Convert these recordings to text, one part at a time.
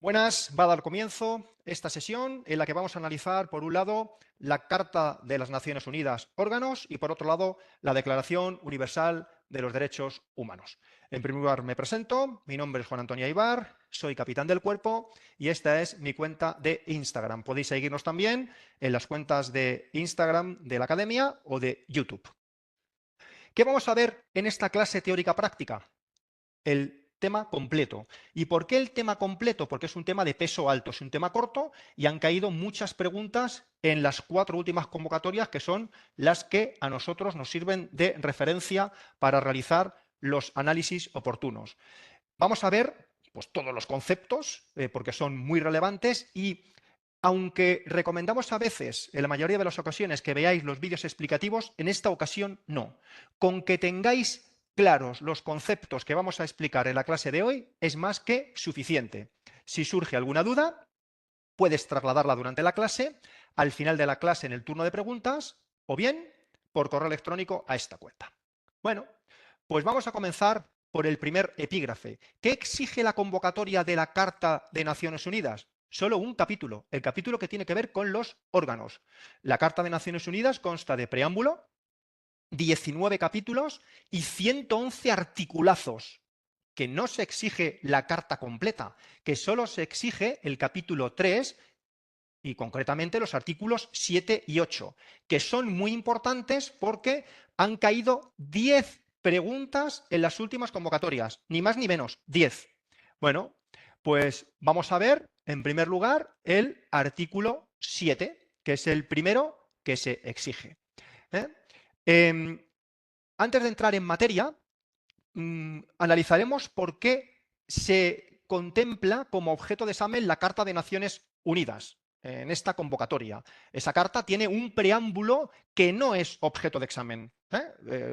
Buenas, va a dar comienzo esta sesión en la que vamos a analizar, por un lado, la Carta de las Naciones Unidas, órganos, y por otro lado, la Declaración Universal de los Derechos Humanos. En primer lugar, me presento, mi nombre es Juan Antonio Aybar, soy capitán del cuerpo y esta es mi cuenta de Instagram. Podéis seguirnos también en las cuentas de Instagram de la Academia o de YouTube. ¿Qué vamos a ver en esta clase teórica práctica? El tema completo. ¿Y por qué el tema completo? Porque es un tema de peso alto, es un tema corto y han caído muchas preguntas en las 4 últimas convocatorias, que son las que a nosotros nos sirven de referencia para realizar los análisis oportunos. Vamos a ver pues, todos los conceptos, porque son muy relevantes y aunque recomendamos a veces, en la mayoría de las ocasiones, que veáis los vídeos explicativos, en esta ocasión no. Con que tengáis claros los conceptos que vamos a explicar en la clase de hoy es más que suficiente. Si surge alguna duda, puedes trasladarla durante la clase, al final de la clase en el turno de preguntas, o bien por correo electrónico a esta cuenta. Bueno, pues vamos a comenzar por el primer epígrafe. ¿Qué exige la convocatoria de la Carta de Naciones Unidas? Solo un capítulo, el capítulo que tiene que ver con los órganos. La Carta de Naciones Unidas consta de preámbulo, 19 capítulos y 111 articulazos, que no se exige la carta completa, que solo se exige el capítulo 3 y concretamente los artículos 7 y 8, que son muy importantes porque han caído 10 preguntas en las últimas convocatorias, ni más ni menos, 10. Bueno, pues vamos a ver, en primer lugar, el artículo 7, que es el primero que se exige. Antes de entrar en materia, analizaremos por qué se contempla como objeto de examen la Carta de Naciones Unidas en esta convocatoria. Esa carta tiene un preámbulo que no es objeto de examen.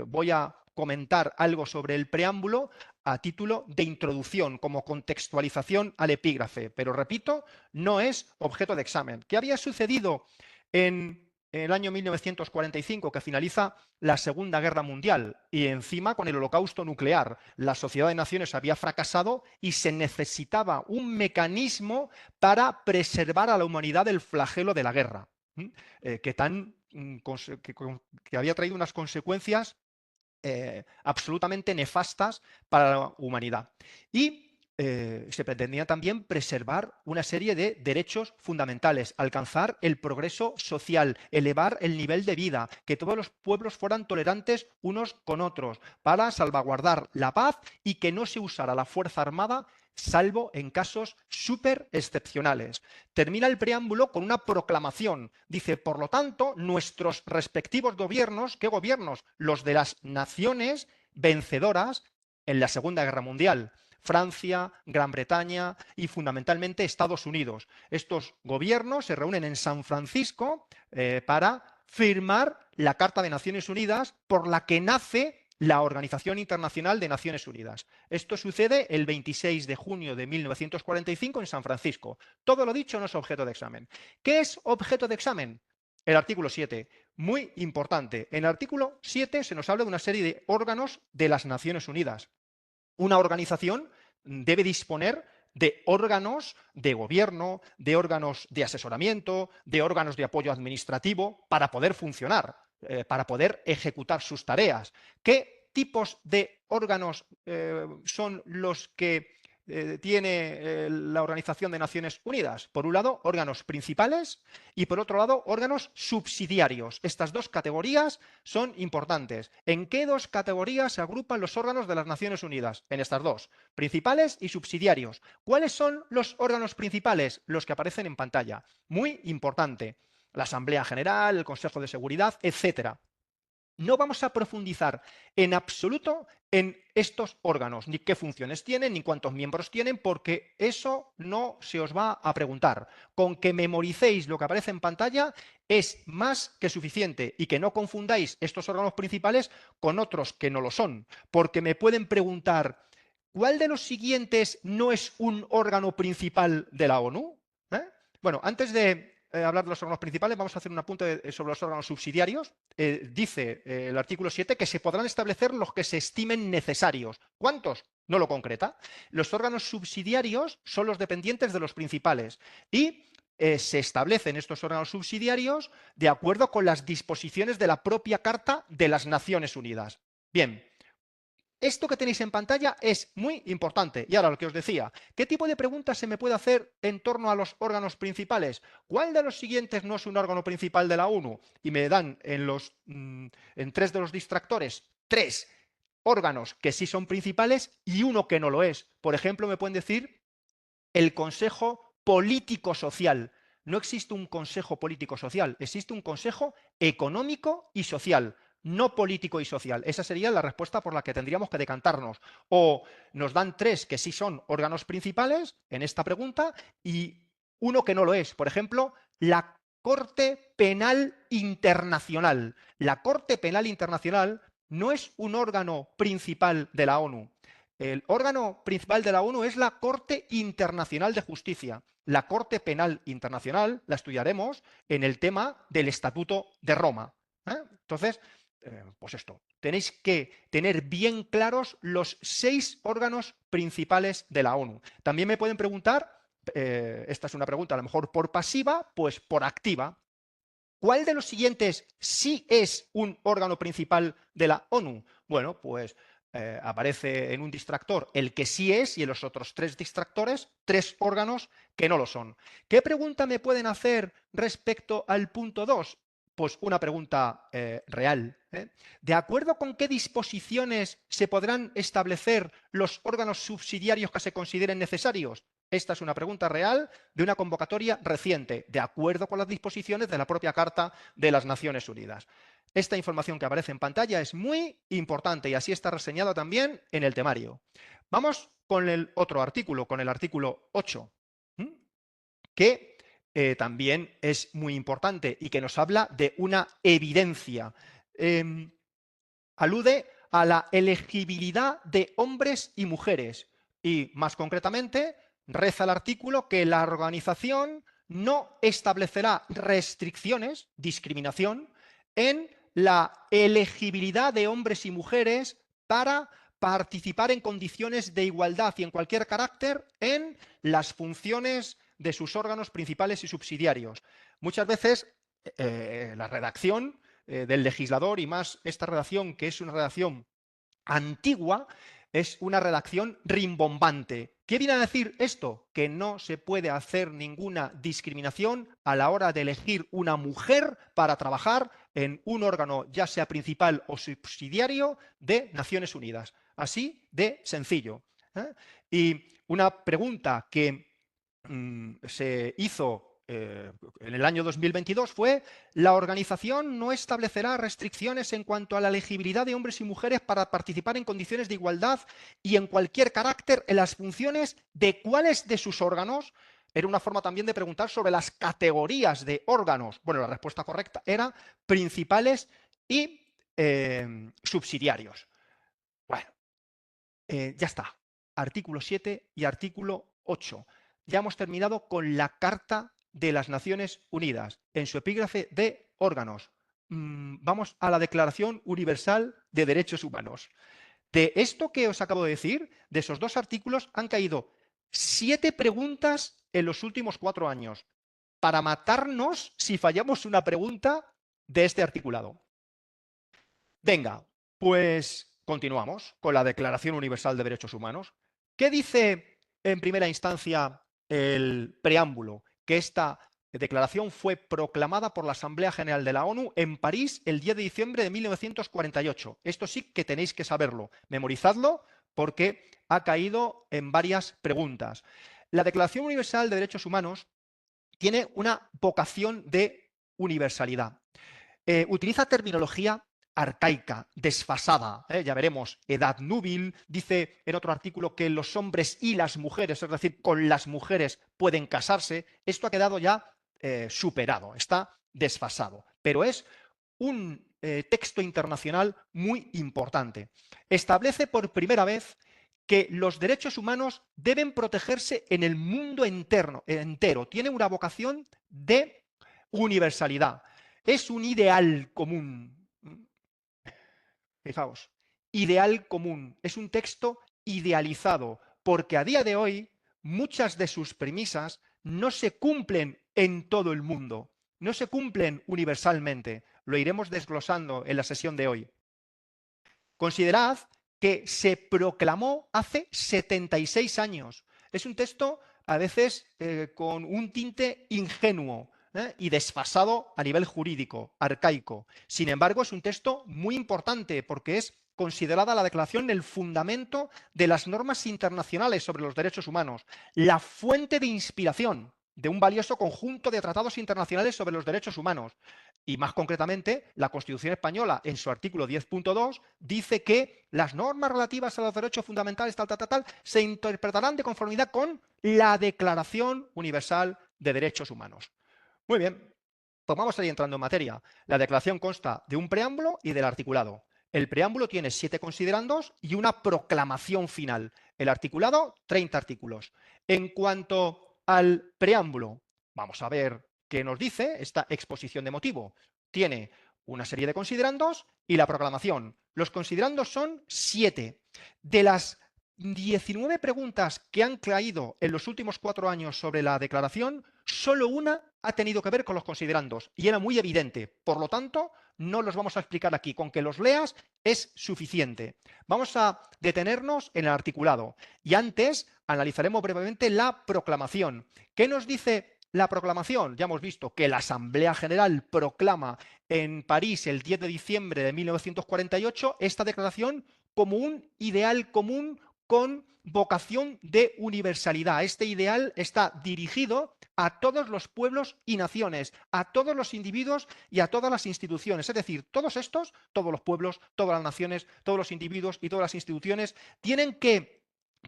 Voy a comentar algo sobre el preámbulo a título de introducción, como contextualización al epígrafe, pero repito, no es objeto de examen. ¿Qué había sucedido en el año 1945, que finaliza la Segunda Guerra Mundial, y encima con el holocausto nuclear? La Sociedad de Naciones había fracasado y se necesitaba un mecanismo para preservar a la humanidad del flagelo de la guerra, que había traído unas consecuencias absolutamente nefastas para la humanidad. Y se pretendía también preservar una serie de derechos fundamentales, alcanzar el progreso social, elevar el nivel de vida, que todos los pueblos fueran tolerantes unos con otros, para salvaguardar la paz y que no se usara la fuerza armada salvo en casos súper excepcionales. Termina el preámbulo con una proclamación. Dice, por lo tanto, nuestros respectivos gobiernos, ¿qué gobiernos? Los de las naciones vencedoras en la Segunda Guerra Mundial. Francia, Gran Bretaña y fundamentalmente Estados Unidos. Estos gobiernos se reúnen en San Francisco para firmar la Carta de Naciones Unidas por la que nace la Organización Internacional de Naciones Unidas. Esto sucede el 26 de junio de 1945 en San Francisco. Todo lo dicho no es objeto de examen. ¿Qué es objeto de examen? El artículo 7, muy importante. En el artículo 7 se nos habla de una serie de órganos de las Naciones Unidas. Una organización debe disponer de órganos de gobierno, de órganos de asesoramiento, de órganos de apoyo administrativo para poder funcionar, para poder ejecutar sus tareas. ¿Qué tipos de órganos son los que tiene la Organización de Naciones Unidas? Por un lado, órganos principales y por otro lado, órganos subsidiarios. Estas dos categorías son importantes. ¿En qué dos categorías se agrupan los órganos de las Naciones Unidas? En estas dos, principales y subsidiarios. ¿Cuáles son los órganos principales? Los que aparecen en pantalla. Muy importante. La Asamblea General, el Consejo de Seguridad, etcétera. No vamos a profundizar en absoluto en estos órganos, ni qué funciones tienen, ni cuántos miembros tienen, porque eso no se os va a preguntar. Con que memoricéis lo que aparece en pantalla es más que suficiente, y que no confundáis estos órganos principales con otros que no lo son, porque me pueden preguntar, ¿cuál de los siguientes no es un órgano principal de la ONU? Bueno, antes de hablar de los órganos principales, vamos a hacer un apunte sobre los órganos subsidiarios. Dice el artículo 7 que se podrán establecer los que se estimen necesarios. ¿Cuántos? No lo concreta. Los órganos subsidiarios son los dependientes de los principales y se establecen estos órganos subsidiarios de acuerdo con las disposiciones de la propia Carta de las Naciones Unidas. Bien. Esto que tenéis en pantalla es muy importante. Y ahora lo que os decía, ¿qué tipo de preguntas se me puede hacer en torno a los órganos principales? ¿Cuál de los siguientes no es un órgano principal de la ONU? Y me dan en 3 de los distractores 3 órganos que sí son principales y uno que no lo es. Por ejemplo, me pueden decir el Consejo Político-Social. No existe un Consejo Político-Social, existe un Consejo Económico y Social, no político y social. Esa sería la respuesta por la que tendríamos que decantarnos. O nos dan 3 que sí son órganos principales en esta pregunta y uno que no lo es. Por ejemplo, la Corte Penal Internacional. La Corte Penal Internacional no es un órgano principal de la ONU. El órgano principal de la ONU es la Corte Internacional de Justicia. La Corte Penal Internacional la estudiaremos en el tema del Estatuto de Roma. Entonces, pues esto, tenéis que tener bien claros los 6 órganos principales de la ONU. También me pueden preguntar, esta es una pregunta a lo mejor por pasiva, pues por activa. ¿Cuál de los siguientes sí es un órgano principal de la ONU? Bueno, pues aparece en un distractor el que sí es y en los otros 3 distractores 3 órganos que no lo son. ¿Qué pregunta me pueden hacer respecto al punto 2? Pues una pregunta real. ¿De acuerdo con qué disposiciones se podrán establecer los órganos subsidiarios que se consideren necesarios? Esta es una pregunta real de una convocatoria reciente, de acuerdo con las disposiciones de la propia Carta de las Naciones Unidas. Esta información que aparece en pantalla es muy importante y así está reseñada también en el temario. Vamos con el otro artículo, con el artículo 8, que también es muy importante y que nos habla de una evidencia. Alude a la elegibilidad de hombres y mujeres y, más concretamente, reza el artículo que la organización no establecerá restricciones, discriminación, en la elegibilidad de hombres y mujeres para participar en condiciones de igualdad y en cualquier carácter en las funciones de sus órganos principales y subsidiarios. Muchas veces la redacción del legislador y más esta redacción, que es una redacción antigua, es una redacción rimbombante. ¿Qué viene a decir esto? Que no se puede hacer ninguna discriminación a la hora de elegir una mujer para trabajar en un órgano, ya sea principal o subsidiario, de Naciones Unidas. Así de sencillo. Y una pregunta que se hizo en el año 2022 fue: la organización no establecerá restricciones en cuanto a la elegibilidad de hombres y mujeres para participar en condiciones de igualdad y en cualquier carácter en las funciones de cuáles de sus órganos. Era una forma también de preguntar sobre las categorías de órganos. Bueno, la respuesta correcta era principales y subsidiarios. Bueno, ya está. Artículo 7 y artículo 8. Ya hemos terminado con la Carta de las Naciones Unidas, en su epígrafe de órganos. Vamos a la Declaración Universal de Derechos Humanos. De esto que os acabo de decir, de esos 2 artículos, han caído 7 preguntas en los últimos 4 años, para matarnos si fallamos una pregunta de este articulado. Venga, pues continuamos con la Declaración Universal de Derechos Humanos. ¿Qué dice en primera instancia el preámbulo? Que esta declaración fue proclamada por la Asamblea General de la ONU en París el 10 de diciembre de 1948. Esto sí que tenéis que saberlo. Memorizadlo porque ha caído en varias preguntas. La Declaración Universal de Derechos Humanos tiene una vocación de universalidad. Utiliza terminología arcaica, desfasada, ya veremos, edad núbil, dice en otro artículo que los hombres y las mujeres, es decir, con las mujeres pueden casarse. Esto ha quedado ya superado, está desfasado, pero es un texto internacional muy importante. Establece por primera vez que los derechos humanos deben protegerse en el mundo entero. Tiene una vocación de universalidad. Es un ideal común. Fijaos, ideal común. Es un texto idealizado, porque a día de hoy muchas de sus premisas no se cumplen en todo el mundo, no se cumplen universalmente. Lo iremos desglosando en la sesión de hoy. Considerad que se proclamó hace 76 años. Es un texto a veces con un tinte ingenuo y desfasado a nivel jurídico, arcaico. Sin embargo, es un texto muy importante porque es considerada la declaración el fundamento de las normas internacionales sobre los derechos humanos, la fuente de inspiración de un valioso conjunto de tratados internacionales sobre los derechos humanos. Y más concretamente, la Constitución española, en su artículo 10.2, dice que las normas relativas a los derechos fundamentales, se interpretarán de conformidad con la Declaración Universal de Derechos Humanos. Muy bien, pues vamos a ir entrando en materia. La declaración consta de un preámbulo y del articulado. El preámbulo tiene 7 considerandos y una proclamación final. El articulado, 30 artículos. En cuanto al preámbulo, vamos a ver qué nos dice esta exposición de motivo. Tiene una serie de considerandos y la proclamación. Los considerandos son 7. De las 19 preguntas que han caído en los últimos 4 años sobre la declaración, solo una ha tenido que ver con los considerandos y era muy evidente. Por lo tanto, no los vamos a explicar aquí. Con que los leas es suficiente. Vamos a detenernos en el articulado y antes analizaremos brevemente la proclamación. ¿Qué nos dice la proclamación? Ya hemos visto que la Asamblea General proclama en París el 10 de diciembre de 1948 esta declaración como un ideal común con vocación de universalidad. Este ideal está dirigido a todos los pueblos y naciones, a todos los individuos y a todas las instituciones. Es decir, todos estos, todos los pueblos, todas las naciones, todos los individuos y todas las instituciones tienen que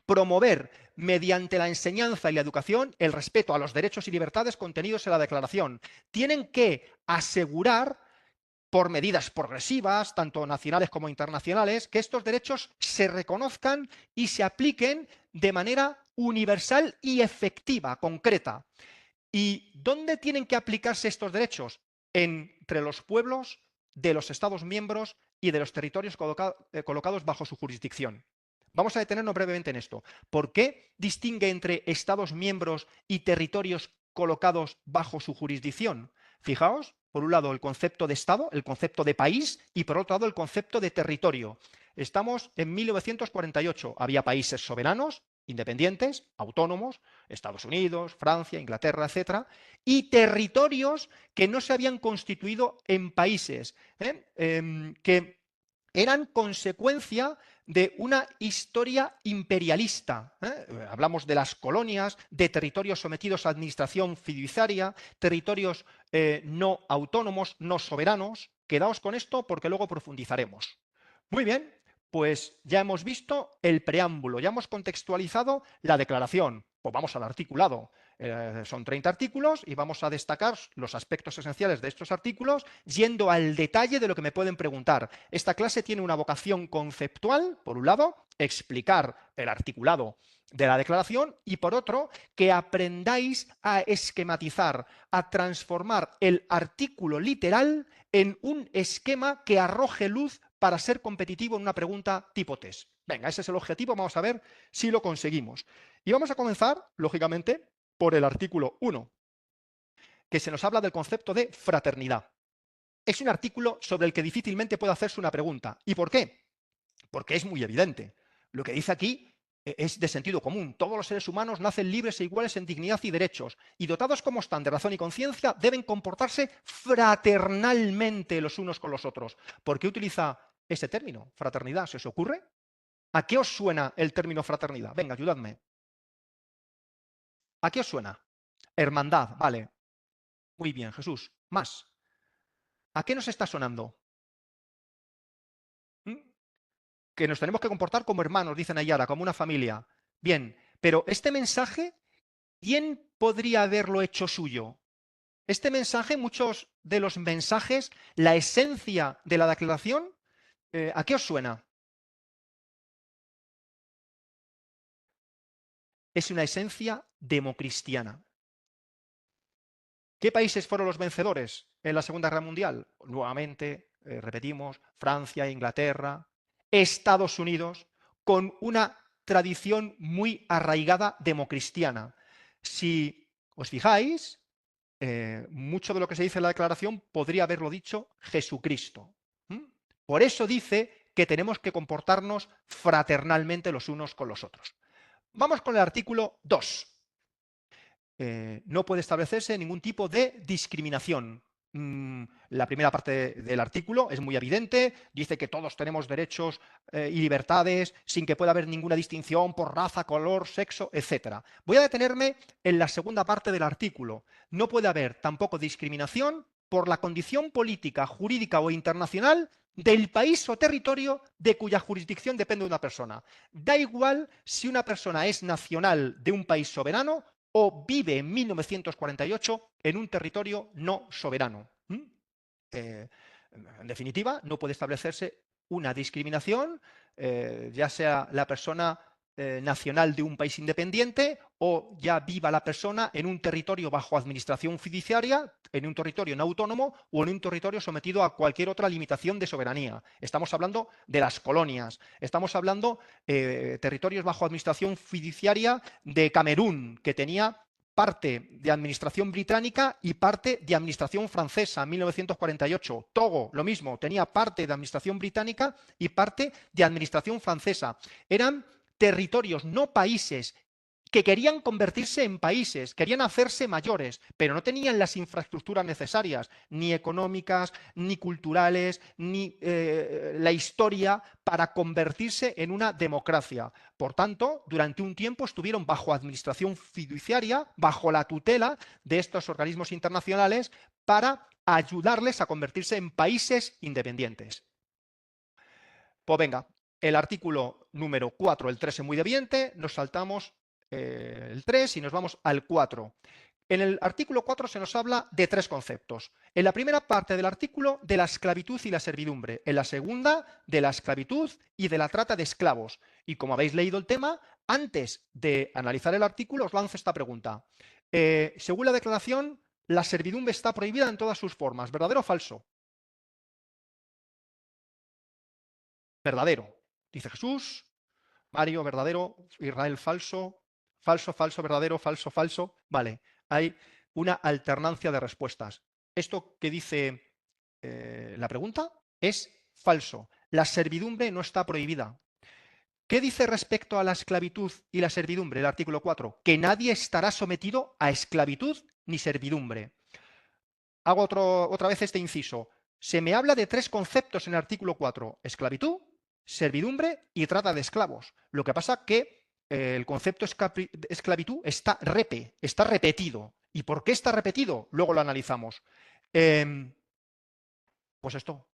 promover mediante la enseñanza y la educación el respeto a los derechos y libertades contenidos en la Declaración. Tienen que asegurar por medidas progresivas, tanto nacionales como internacionales, que estos derechos se reconozcan y se apliquen de manera universal y efectiva, concreta. ¿Y dónde tienen que aplicarse estos derechos? Entre los pueblos de los Estados miembros y de los territorios colocados bajo su jurisdicción. Vamos a detenernos brevemente en esto. ¿Por qué distingue entre Estados miembros y territorios colocados bajo su jurisdicción? Fijaos, por un lado el concepto de Estado, el concepto de país y por otro lado el concepto de territorio. Estamos en 1948. Había países soberanos, independientes, autónomos, Estados Unidos, Francia, Inglaterra, etcétera, y territorios que no se habían constituido en países, que eran consecuencia de una historia imperialista. Hablamos de las colonias, de territorios sometidos a administración fiduciaria, territorios no autónomos, no soberanos. Quedaos con esto porque luego profundizaremos. Muy bien, pues ya hemos visto el preámbulo, ya hemos contextualizado la declaración. Pues vamos al articulado. Son 30 artículos y vamos a destacar los aspectos esenciales de estos artículos yendo al detalle de lo que me pueden preguntar. Esta clase tiene una vocación conceptual, por un lado, explicar el articulado de la declaración y por otro, que aprendáis a esquematizar, a transformar el artículo literal en un esquema que arroje luz para ser competitivo en una pregunta tipo test. Venga, ese es el objetivo, vamos a ver si lo conseguimos. Y vamos a comenzar, lógicamente, por el artículo 1, que se nos habla del concepto de fraternidad. Es un artículo sobre el que difícilmente puede hacerse una pregunta. ¿Y por qué? Porque es muy evidente. Lo que dice aquí es de sentido común. Todos los seres humanos nacen libres e iguales en dignidad y derechos, y dotados como están de razón y conciencia, deben comportarse fraternalmente los unos con los otros. ¿Por qué utiliza ese término, fraternidad? ¿Se os ocurre? ¿A qué os suena el término fraternidad? Venga, ayudadme. ¿A qué os suena? Hermandad, vale. Muy bien, Jesús. Más. ¿A qué nos está sonando? ¿Mm? Que nos tenemos que comportar como hermanos, dicen Ayara, como una familia. Bien, pero este mensaje, ¿quién podría haberlo hecho suyo? Este mensaje, muchos de los mensajes, la esencia de la declaración, ¿a qué os suena? Es una esencia democristiana. ¿Qué países fueron los vencedores en la Segunda Guerra Mundial? Nuevamente, repetimos, Francia, Inglaterra, Estados Unidos, con una tradición muy arraigada democristiana. Si os fijáis, mucho de lo que se dice en la declaración podría haberlo dicho Jesucristo. Por eso dice que tenemos que comportarnos fraternalmente los unos con los otros. Vamos con el artículo 2. No puede establecerse ningún tipo de discriminación. La primera parte del artículo es muy evidente, dice que todos tenemos derechos y libertades sin que pueda haber ninguna distinción por raza, color, sexo, etc. Voy a detenerme en la segunda parte del artículo. No puede haber tampoco discriminación por la condición política, jurídica o internacional del país o territorio de cuya jurisdicción depende una persona. Da igual si una persona es nacional de un país soberano o vive en 1948 en un territorio no soberano. En definitiva, no puede establecerse una discriminación, ya sea la persona nacional de un país independiente o ya viva la persona en un territorio bajo administración fiduciaria, en un territorio no autónomo o en un territorio sometido a cualquier otra limitación de soberanía. Estamos hablando de las colonias, estamos hablando de territorios bajo administración fiduciaria de Camerún, que tenía parte de administración británica y parte de administración francesa en 1948. Togo, lo mismo, tenía parte de administración británica y parte de administración francesa. Eran territorios, no países, que querían convertirse en países, querían hacerse mayores, pero no tenían las infraestructuras necesarias, ni económicas, ni culturales, ni la historia para convertirse en una democracia. Por tanto, durante un tiempo estuvieron bajo administración fiduciaria, bajo la tutela de estos organismos internacionales para ayudarles a convertirse en países independientes. Pues venga, el artículo número 4, el 3 es muy deviente, nos saltamos el 3 y nos vamos al 4. En el artículo 4 se nos habla de tres conceptos. En la primera parte del artículo, de la esclavitud y la servidumbre. En la segunda, de la esclavitud y de la trata de esclavos. Y como habéis leído el tema, antes de analizar el artículo os lanzo esta pregunta. Según la declaración, la servidumbre está prohibida en todas sus formas. ¿Verdadero o falso? Verdadero. Dice Jesús. Mario, verdadero. Israel, falso. Falso, falso, verdadero, falso, falso. Vale, hay una alternancia de respuestas. Esto que dice la pregunta es falso. La servidumbre no está prohibida. ¿Qué dice respecto a la esclavitud y la servidumbre el artículo 4? Que nadie estará sometido a esclavitud ni servidumbre. Hago otra vez este inciso. Se me habla de tres conceptos en el artículo 4. Esclavitud, servidumbre y trata de esclavos. Lo que pasa que el concepto esclavitud está repetido. ¿Y por qué está repetido? Luego lo analizamos. Pues esto,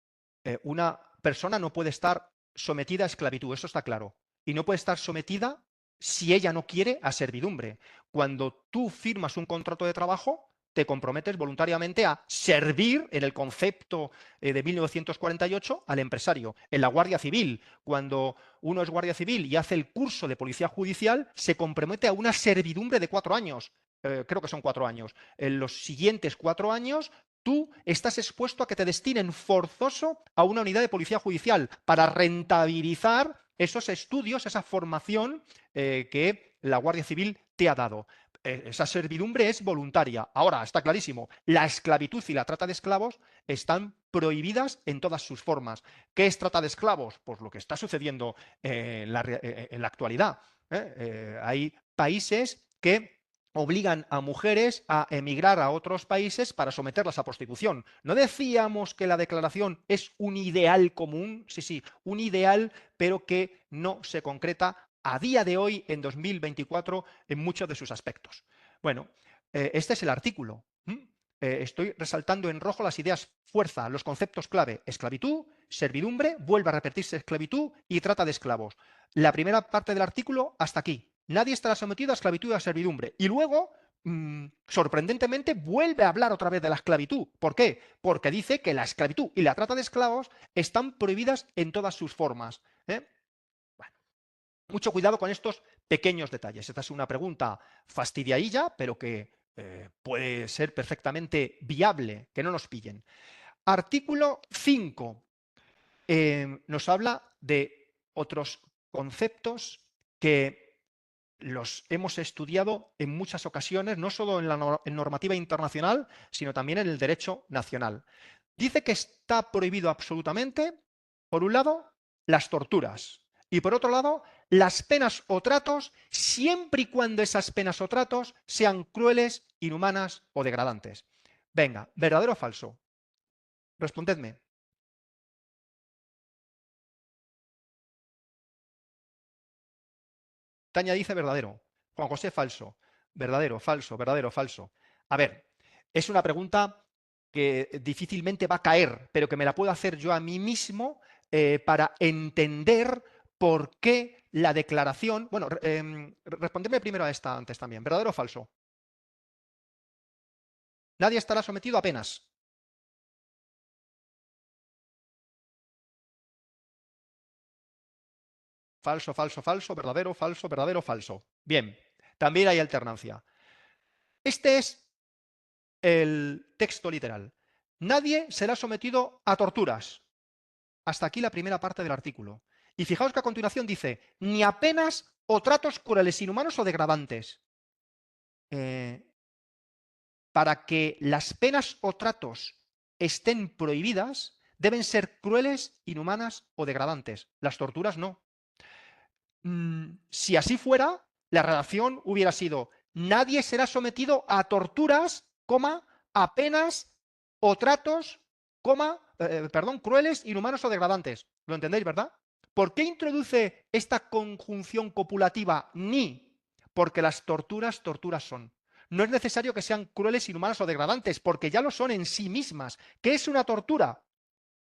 una persona no puede estar sometida a esclavitud, eso está claro. Y no puede estar sometida, si ella no quiere, a servidumbre. Cuando tú firmas un contrato de trabajo, te comprometes voluntariamente a servir, en el concepto de 1948, al empresario. En la Guardia Civil, cuando uno es guardia civil y hace el curso de policía judicial, se compromete a una servidumbre de 4 años. Creo que son 4 años. En los siguientes 4 años, tú estás expuesto a que te destinen forzoso a una unidad de policía judicial para rentabilizar esos estudios, esa formación que la Guardia Civil te ha dado. Esa servidumbre es voluntaria. Ahora, está clarísimo, la esclavitud y la trata de esclavos están prohibidas en todas sus formas. ¿Qué es trata de esclavos? Pues lo que está sucediendo en la actualidad. Hay países que obligan a mujeres a emigrar a otros países para someterlas a prostitución. ¿No decíamos que la declaración es un ideal común? Sí, sí, un ideal, pero que no se concreta a día de hoy, en 2024, en muchos de sus aspectos. Bueno, este es el artículo. Estoy resaltando en rojo las ideas fuerza, los conceptos clave: esclavitud, servidumbre, vuelve a repetirse esclavitud y trata de esclavos. La primera parte del artículo hasta aquí. Nadie estará sometido a esclavitud y a servidumbre. Y luego, sorprendentemente, vuelve a hablar otra vez de la esclavitud. ¿Por qué? Porque dice que la esclavitud y la trata de esclavos están prohibidas en todas sus formas. Bueno, mucho cuidado con estos pequeños detalles. Esta es una pregunta fastidiadilla, pero que puede ser perfectamente viable, que no nos pillen. Artículo 5 nos habla de otros conceptos que los hemos estudiado en muchas ocasiones, no solo en la normativa internacional, sino también en el derecho nacional. Dice que está prohibido absolutamente, por un lado, las torturas y por otro lado, las penas o tratos, siempre y cuando esas penas o tratos sean crueles, inhumanas o degradantes. Venga, ¿verdadero o falso? Respondedme. Tania dice verdadero. Juan José, falso. Verdadero, falso, verdadero, falso. A ver, es una pregunta que difícilmente va a caer, pero que me la puedo hacer yo a mí mismo para entender por qué la declaración. Bueno, respondedme primero a esta antes también. ¿Verdadero o falso? Nadie estará sometido a penas. Falso, falso, falso, verdadero, falso, verdadero, falso. Bien, también hay alternancia. Este es el texto literal. Nadie será sometido a torturas. Hasta aquí la primera parte del artículo. Y fijaos que a continuación dice, ni a penas o tratos crueles, inhumanos o degradantes. Eh, para que las penas o tratos estén prohibidas, deben ser crueles, inhumanas o degradantes. Las torturas no. Si así fuera, la redacción hubiera sido, nadie será sometido a torturas, coma, a penas o tratos, coma, perdón, crueles, inhumanos o degradantes. ¿Lo entendéis, verdad? ¿Por qué introduce esta conjunción copulativa ni? Porque las torturas, torturas son. No es necesario que sean crueles, inhumanas o degradantes, porque ya lo son en sí mismas. ¿Qué es una tortura?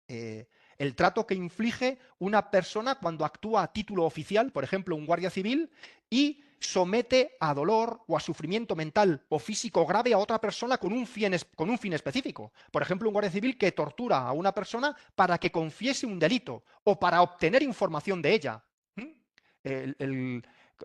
El trato que inflige una persona cuando actúa a título oficial, por ejemplo, un guardia civil, y somete a dolor o a sufrimiento mental o físico grave a otra persona con un fin específico. Por ejemplo, un guardia civil que tortura a una persona para que confiese un delito o para obtener información de ella. ¿Mm? El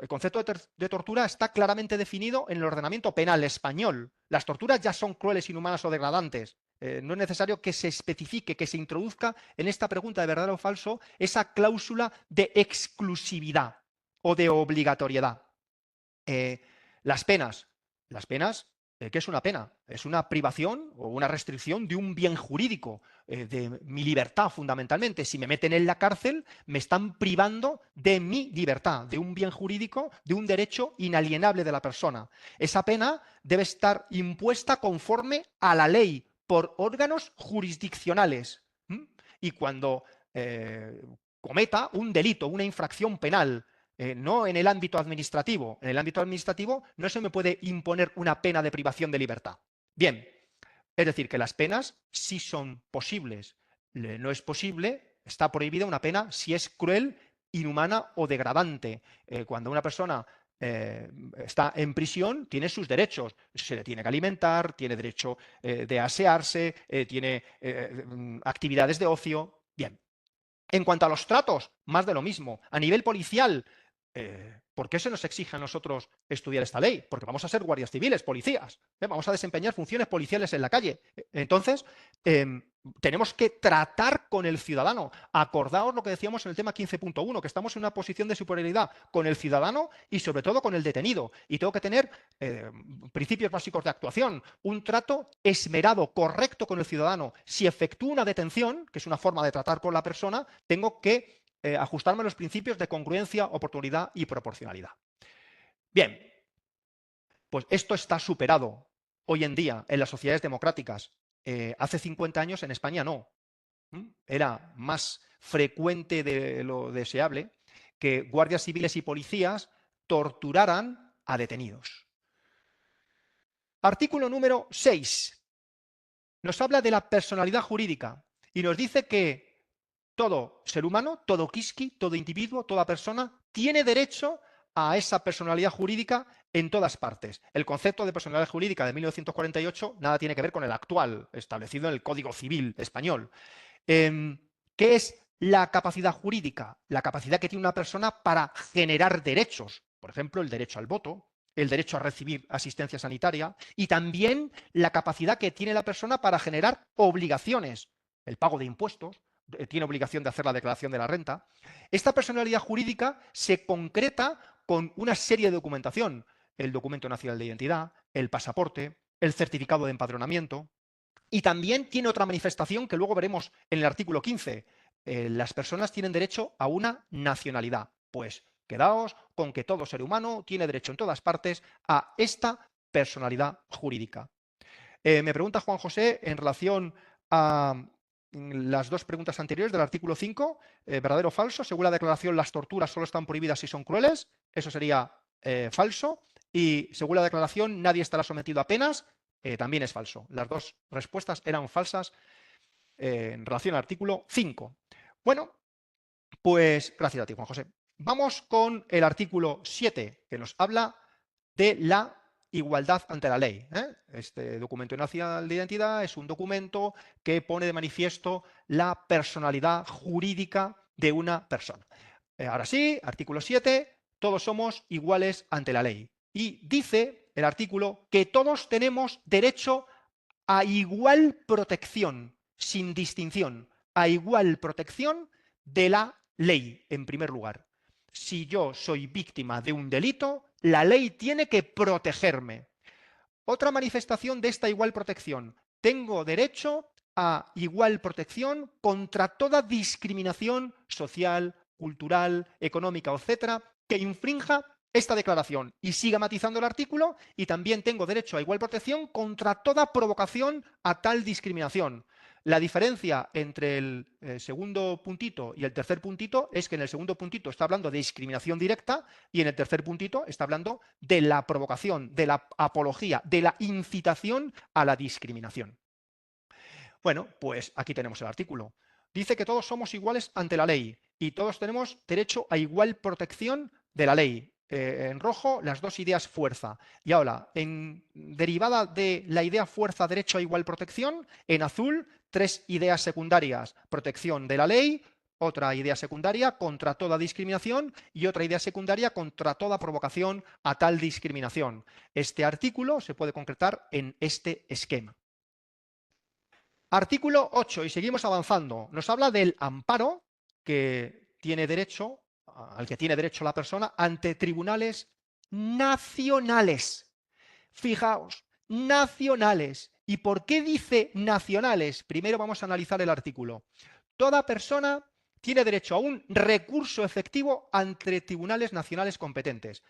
concepto de tortura está claramente definido en el ordenamiento penal español. Las torturas ya son crueles, inhumanas o degradantes. No es necesario que se especifique, que se introduzca en esta pregunta de verdadero o falso esa cláusula de exclusividad o de obligatoriedad. Eh, las penas. Las penas, ¿qué es una pena? Es una privación o una restricción de un bien jurídico, de mi libertad fundamentalmente. Si me meten en la cárcel, me están privando de mi libertad, de un bien jurídico, de un derecho inalienable de la persona. Esa pena debe estar impuesta conforme a la ley por órganos jurisdiccionales. ¿Mm? Y cuando cometa un delito, una infracción penal, no en el ámbito administrativo. En el ámbito administrativo no se me puede imponer una pena de privación de libertad. Bien, es decir, que las penas sí son posibles. No es posible, está prohibida una pena si es cruel, inhumana o degradante. Cuando una persona está en prisión, tiene sus derechos. Se le tiene que alimentar, tiene derecho de asearse, tiene actividades de ocio. Bien. En cuanto a los tratos, más de lo mismo. A nivel policial, ¿por qué se nos exige a nosotros estudiar esta ley? Porque vamos a ser guardias civiles, policías, vamos a desempeñar funciones policiales en la calle. Entonces, tenemos que tratar con el ciudadano. Acordaos lo que decíamos en el tema 15.1, que estamos en una posición de superioridad con el ciudadano y sobre todo con el detenido. Y tengo que tener principios básicos de actuación, un trato esmerado, correcto con el ciudadano. Si efectúo una detención, que es una forma de tratar con la persona, tengo que ajustarme a los principios de congruencia, oportunidad y proporcionalidad. Bien, pues esto está superado hoy en día en las sociedades democráticas. Hace 50 años en España no. Era más frecuente de lo deseable que guardias civiles y policías torturaran a detenidos. Artículo número 6. Nos habla de la personalidad jurídica y nos dice que todo ser humano, todo quisqui, todo individuo, toda persona tiene derecho a esa personalidad jurídica en todas partes. El concepto de personalidad jurídica de 1948 nada tiene que ver con el actual, establecido en el Código Civil español. ¿Qué es la capacidad jurídica? La capacidad que tiene una persona para generar derechos. Por ejemplo, el derecho al voto, el derecho a recibir asistencia sanitaria y también la capacidad que tiene la persona para generar obligaciones, el pago de impuestos, tiene obligación de hacer la declaración de la renta. Esta personalidad jurídica se concreta con una serie de documentación, el documento nacional de identidad, el pasaporte, el certificado de empadronamiento, y también tiene otra manifestación que luego veremos en el artículo 15. Las personas tienen derecho a una nacionalidad. Pues quedaos con que todo ser humano tiene derecho en todas partes a esta personalidad jurídica. Me pregunta Juan José en relación a las dos preguntas anteriores del artículo 5, ¿verdadero o falso? Según la declaración, las torturas solo están prohibidas si son crueles. Eso sería falso. Y según la declaración, nadie estará sometido a penas. También es falso. Las dos respuestas eran falsas en relación al artículo 5. Bueno, pues gracias a ti, Juan José. Vamos con el artículo 7, que nos habla de la igualdad ante la ley. Este documento nacional de identidad es un documento que pone de manifiesto la personalidad jurídica de una persona. Ahora sí, artículo 7, todos somos iguales ante la ley. Y dice el artículo que todos tenemos derecho a igual protección, sin distinción, a igual protección de la ley, en primer lugar. Si yo soy víctima de un delito, la ley tiene que protegerme. Otra manifestación de esta igual protección. Tengo derecho a igual protección contra toda discriminación social, cultural, económica, etcétera, que infrinja esta declaración. Y siga matizando el artículo, y también tengo derecho a igual protección contra toda provocación a tal discriminación. La diferencia entre el segundo puntito y el tercer puntito es que en el segundo puntito está hablando de discriminación directa y en el tercer puntito está hablando de la provocación, de la apología, de la incitación a la discriminación. Bueno, pues aquí tenemos el artículo. Dice que todos somos iguales ante la ley y todos tenemos derecho a igual protección de la ley. En rojo, las dos ideas fuerza. Y ahora, en derivada de la idea fuerza, derecho a igual protección, en azul, tres ideas secundarias. Protección de la ley, otra idea secundaria contra toda discriminación y otra idea secundaria contra toda provocación a tal discriminación. Este artículo se puede concretar en este esquema. Artículo 8, y seguimos avanzando. Nos habla del amparo que tiene derecho, al que tiene derecho la persona ante tribunales nacionales. Fijaos, nacionales. ¿Y por qué dice nacionales? Primero vamos a analizar el artículo. Toda persona tiene derecho a un recurso efectivo ante tribunales nacionales competentes.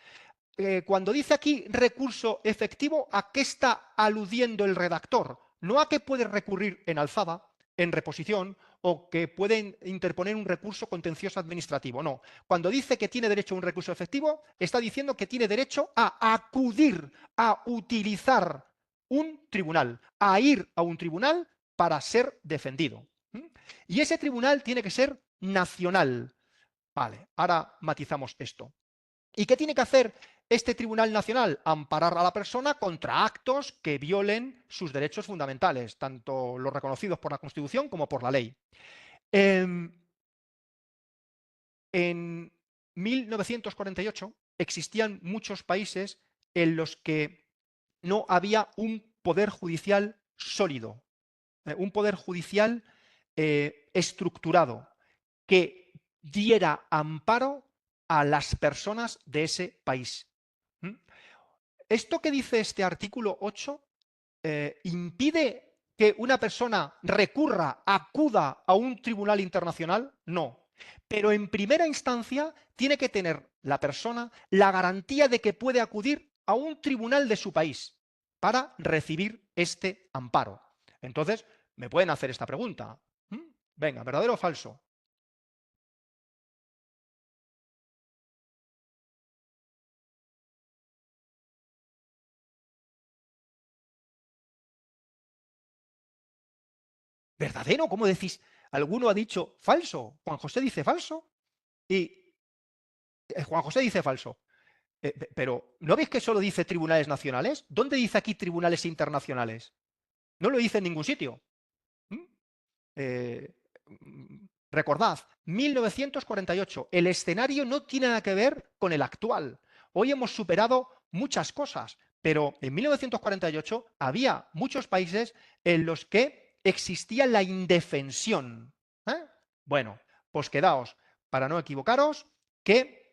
Cuando dice aquí recurso efectivo, ¿a qué está aludiendo el redactor? No a que puede recurrir en alzada, en reposición, o que pueden interponer un recurso contencioso administrativo. No. Cuando dice que tiene derecho a un recurso efectivo, está diciendo que tiene derecho a acudir, a utilizar un tribunal, a ir a un tribunal para ser defendido. Y ese tribunal tiene que ser nacional. Vale, ahora matizamos esto. ¿Y qué tiene que hacer este Tribunal Nacional? Amparar a la persona contra actos que violen sus derechos fundamentales, tanto los reconocidos por la Constitución como por la ley. En 1948 existían muchos países en los que no había un poder judicial sólido, un poder judicial estructurado, que diera amparo a las personas de ese país. Esto que dice este artículo 8 impide que una persona recurra, acuda a un tribunal internacional, no. Pero en primera instancia tiene que tener la persona la garantía de que puede acudir a un tribunal de su país para recibir este amparo. Entonces, me pueden hacer esta pregunta. Venga, ¿verdadero o falso? ¿Verdadero? ¿Cómo decís? Alguno ha dicho falso. Juan José dice falso. Y Juan José dice falso. Pero, ¿no veis que solo dice tribunales nacionales? ¿Dónde dice aquí tribunales internacionales? No lo dice en ningún sitio. ¿Mm? Eh, Recordad, 1948, el escenario no tiene nada que ver con el actual. Hoy hemos superado muchas cosas, pero en 1948 había muchos países en los que existía la indefensión. Bueno, pues quedaos, para no equivocaros, que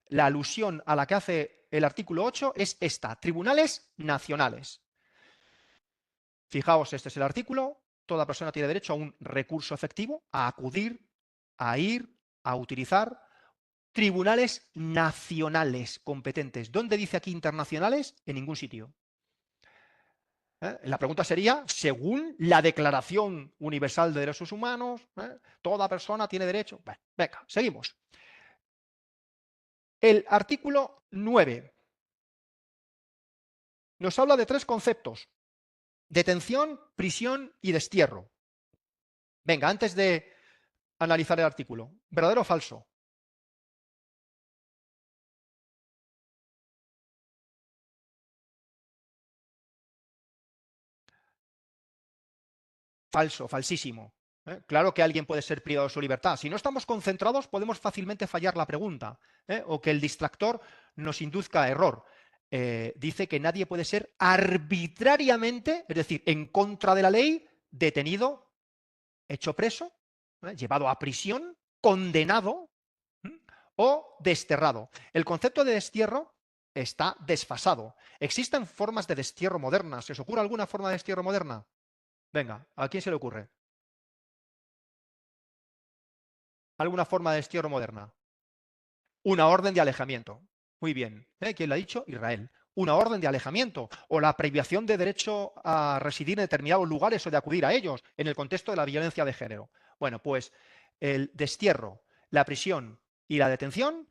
la alusión a la que hace el artículo 8 es esta: tribunales nacionales. Fijaos, este es el artículo. Toda persona tiene derecho a un recurso efectivo, a acudir, a ir, a utilizar tribunales nacionales competentes. ¿Dónde dice aquí internacionales? En ningún sitio. La pregunta sería, según la Declaración Universal de Derechos Humanos, toda persona tiene derecho. Bueno, venga, seguimos. El artículo 9 nos habla de tres conceptos: detención, prisión y destierro. Venga, antes de analizar el artículo, ¿verdadero o falso? Falso, falsísimo. Claro que alguien puede ser privado de su libertad. Si no estamos concentrados, podemos fácilmente fallar la pregunta, o que el distractor nos induzca a error. Dice que nadie puede ser arbitrariamente, es decir, en contra de la ley, detenido, hecho preso, llevado a prisión, condenado o desterrado. El concepto de destierro está desfasado. ¿Existen formas de destierro modernas? ¿Se os ocurre alguna forma de destierro moderna? Venga, ¿a quién se le ocurre? ¿Alguna forma de destierro moderna? Una orden de alejamiento. Muy bien. ¿Quién lo ha dicho? Israel. Una orden de alejamiento o la privación de derecho a residir en determinados lugares o de acudir a ellos en el contexto de la violencia de género. Bueno, pues el destierro, la prisión y la detención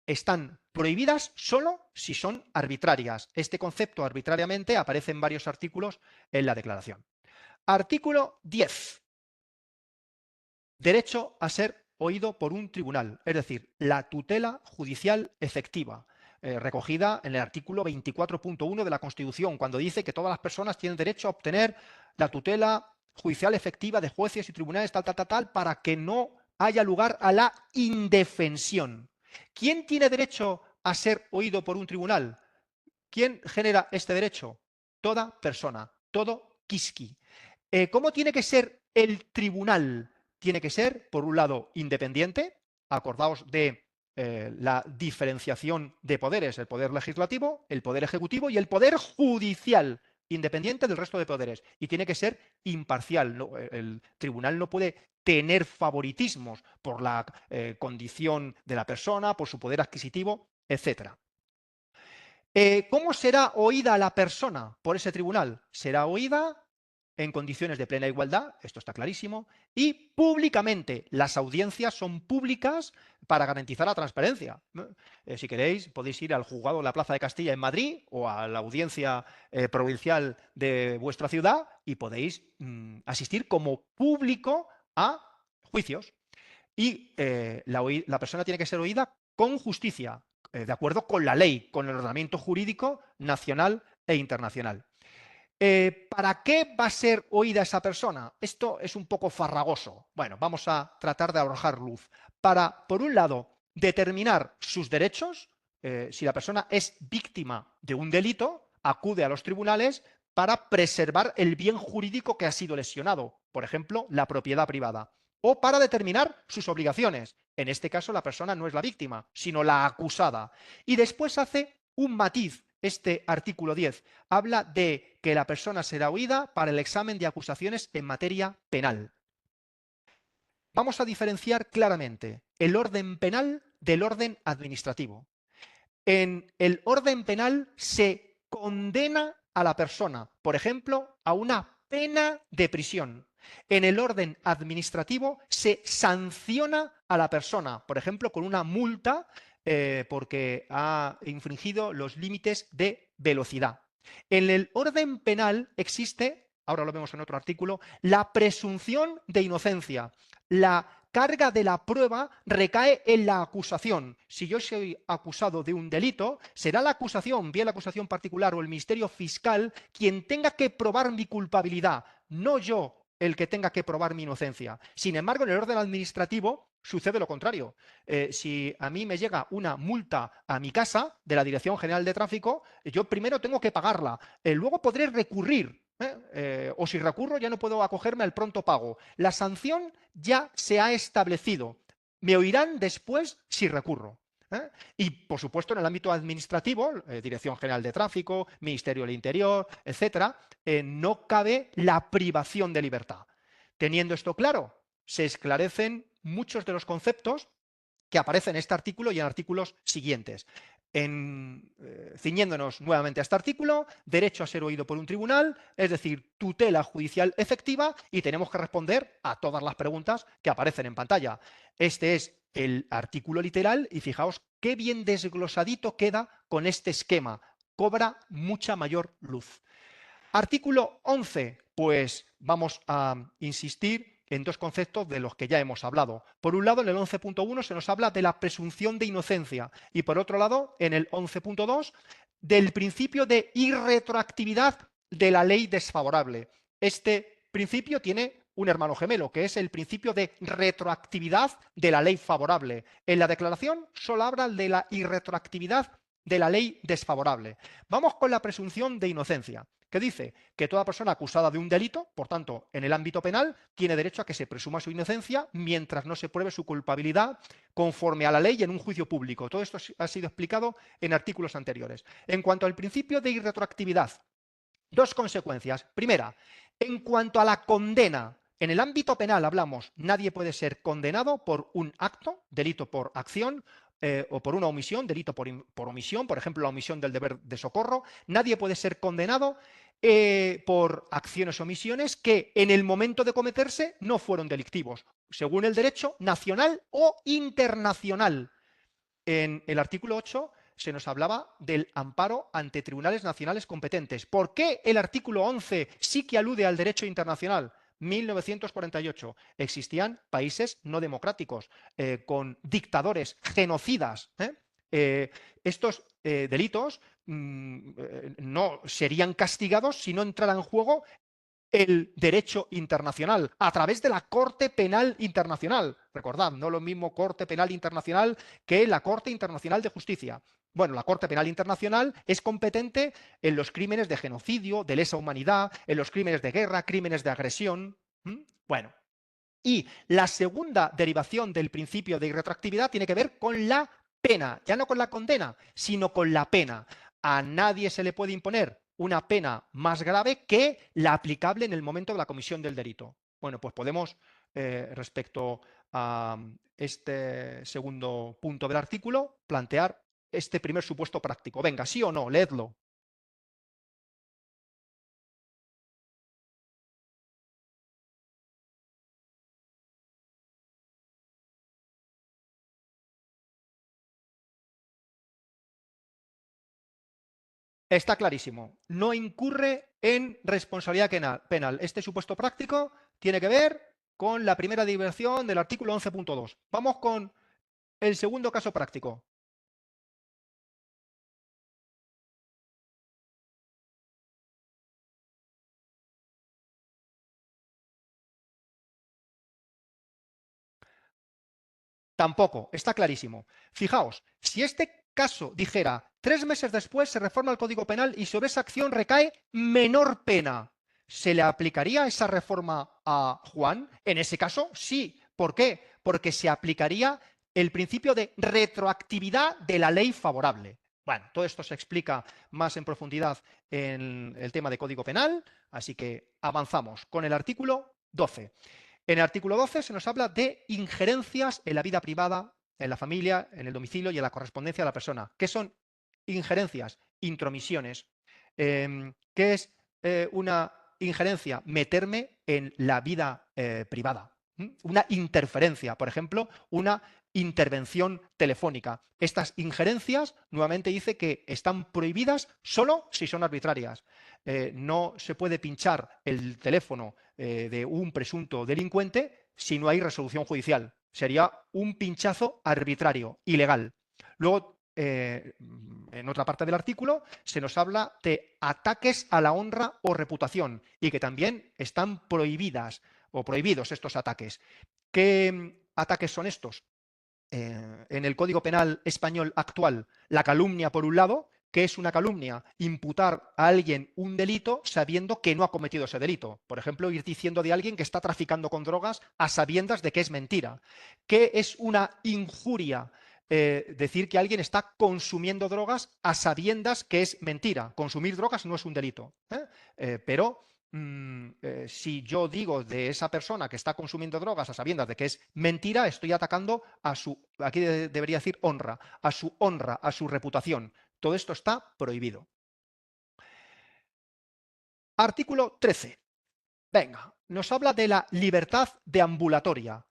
están prohibidas solo si son arbitrarias. Este concepto arbitrariamente aparece en varios artículos en la Declaración. Artículo 10. Derecho a ser oído por un tribunal, es decir, la tutela judicial efectiva, recogida en el artículo 24.1 de la Constitución, cuando dice que todas las personas tienen derecho a obtener la tutela judicial efectiva de jueces y tribunales, tal, para que no haya lugar a la indefensión. ¿Quién tiene derecho a ser oído por un tribunal? ¿Quién genera este derecho? Toda persona, todo quisqui. ¿Cómo tiene que ser el tribunal? Tiene que ser, por un lado, independiente. Acordaos de la diferenciación de poderes: el poder legislativo, el poder ejecutivo y el poder judicial, independiente del resto de poderes. Y tiene que ser imparcial. El tribunal no puede tener favoritismos por la condición de la persona, por su poder adquisitivo, etc. ¿Cómo será oída la persona por ese tribunal? Será oída en condiciones de plena igualdad, esto está clarísimo, y públicamente. Las audiencias son públicas para garantizar la transparencia. Si queréis, podéis ir al juzgado de la Plaza de Castilla en Madrid o a la audiencia provincial de vuestra ciudad y podéis asistir como público a juicios. Y la persona tiene que ser oída con justicia, de acuerdo con la ley, con el ordenamiento jurídico nacional e internacional. ¿Para qué va a ser oída esa persona? Esto es un poco farragoso. Bueno, vamos a tratar de arrojar luz. Para, por un lado, determinar sus derechos. Si la persona es víctima de un delito, acude a los tribunales para preservar el bien jurídico que ha sido lesionado, por ejemplo, la propiedad privada. O para determinar sus obligaciones. En este caso, la persona no es la víctima, sino la acusada. Y después hace un matiz. Este artículo 10 habla de que la persona será oída para el examen de acusaciones en materia penal. Vamos a diferenciar claramente el orden penal del orden administrativo. En el orden penal se condena a la persona, por ejemplo, a una pena de prisión. En el orden administrativo se sanciona a la persona, por ejemplo, con una multa porque ha infringido los límites de velocidad. En el orden penal existe, ahora lo vemos en otro artículo, la presunción de inocencia. La carga de la prueba recae en la acusación. Si yo soy acusado de un delito, será la acusación, bien la acusación particular o el Ministerio Fiscal, quien tenga que probar mi culpabilidad, no yo el que tenga que probar mi inocencia. Sin embargo, en el orden administrativo sucede lo contrario. Si a mí me llega una multa a mi casa de la Dirección General de Tráfico, yo primero tengo que pagarla. Luego podré recurrir. O si recurro ya no puedo acogerme al pronto pago. La sanción ya se ha establecido. Me oirán después si recurro. Y, por supuesto, en el ámbito administrativo, Dirección General de Tráfico, Ministerio del Interior, etcétera, no cabe la privación de libertad. Teniendo esto claro, se esclarecen muchos de los conceptos que aparecen en este artículo y en artículos siguientes. Ciñéndonos nuevamente a este artículo, derecho a ser oído por un tribunal, es decir, tutela judicial efectiva, y tenemos que responder a todas las preguntas que aparecen en pantalla. Este es el artículo literal y fijaos qué bien desglosadito queda con este esquema. Cobra mucha mayor luz. Artículo 11, pues vamos a insistir en dos conceptos de los que ya hemos hablado. Por un lado, en el 11.1 se nos habla de la presunción de inocencia y por otro lado, en el 11.2, del principio de irretroactividad de la ley desfavorable. Este principio tiene un hermano gemelo, que es el principio de retroactividad de la ley favorable. En la declaración solo habla de la irretroactividad de la ley desfavorable. Vamos con la presunción de inocencia, que dice que toda persona acusada de un delito, por tanto, en el ámbito penal, tiene derecho a que se presuma su inocencia mientras no se pruebe su culpabilidad conforme a la ley en un juicio público. Todo esto ha sido explicado en artículos anteriores. En cuanto al principio de irretroactividad, dos consecuencias. Primera, en cuanto a la condena, en el ámbito penal hablamos, nadie puede ser condenado por un acto, delito por acción, o por una omisión, delito por omisión, por ejemplo, la omisión del deber de socorro. Nadie puede ser condenado por acciones o omisiones que en el momento de cometerse no fueron delictivos, según el derecho nacional o internacional. En el artículo 8 se nos hablaba del amparo ante tribunales nacionales competentes. ¿Por qué el artículo 11 sí que alude al derecho internacional? 1948. Existían países no democráticos, con dictadores, genocidas. Estos delitos no serían castigados si no entrara en juego el derecho internacional a través de la Corte Penal Internacional. Recordad, no lo mismo Corte Penal Internacional que la Corte Internacional de Justicia. Bueno, la Corte Penal Internacional es competente en los crímenes de genocidio, de lesa humanidad, en los crímenes de guerra, crímenes de agresión. Bueno, y la segunda derivación del principio de irretroactividad tiene que ver con la pena, ya no con la condena, sino con la pena. A nadie se le puede imponer una pena más grave que la aplicable en el momento de la comisión del delito. Bueno, pues podemos, respecto a este segundo punto del artículo, plantear este primer supuesto práctico. Venga, sí o no, leedlo. Está clarísimo. No incurre en responsabilidad penal. Este supuesto práctico tiene que ver con la primera derivación del artículo 11.2. Vamos con el segundo caso práctico. Tampoco, está clarísimo. Fijaos, si este caso dijera 3 meses después se reforma el Código Penal y sobre esa acción recae menor pena, ¿se le aplicaría esa reforma a Juan? En ese caso, sí. ¿Por qué? Porque se aplicaría el principio de retroactividad de la ley favorable. Bueno, todo esto se explica más en profundidad en el tema de Código Penal, así que avanzamos con el artículo 12. En el artículo 12 se nos habla de injerencias en la vida privada, en la familia, en el domicilio y en la correspondencia de la persona. ¿Qué son injerencias? Intromisiones. ¿Qué es una injerencia? Meterme en la vida privada. Una interferencia, por ejemplo, una intervención telefónica. Estas injerencias, nuevamente dice que están prohibidas solo si son arbitrarias. No se puede pinchar el teléfono de un presunto delincuente si no hay resolución judicial. Sería un pinchazo arbitrario, ilegal. Luego en otra parte del artículo, se nos habla de ataques a la honra o reputación y que también están prohibidas o prohibidos estos ataques. ¿Qué ataques son estos? En el Código Penal español actual, la calumnia por un lado, que es una calumnia, imputar a alguien un delito sabiendo que no ha cometido ese delito. Por ejemplo, ir diciendo de alguien que está traficando con drogas a sabiendas de que es mentira. ¿Qué es una injuria? Decir que alguien está consumiendo drogas a sabiendas que es mentira. Consumir drogas no es un delito. Pero si yo digo de esa persona que está consumiendo drogas a sabiendas de que es mentira, estoy atacando a su, aquí debería decir honra, a su reputación. Todo esto está prohibido. Artículo 13. Venga, nos habla de la libertad deambulatoria.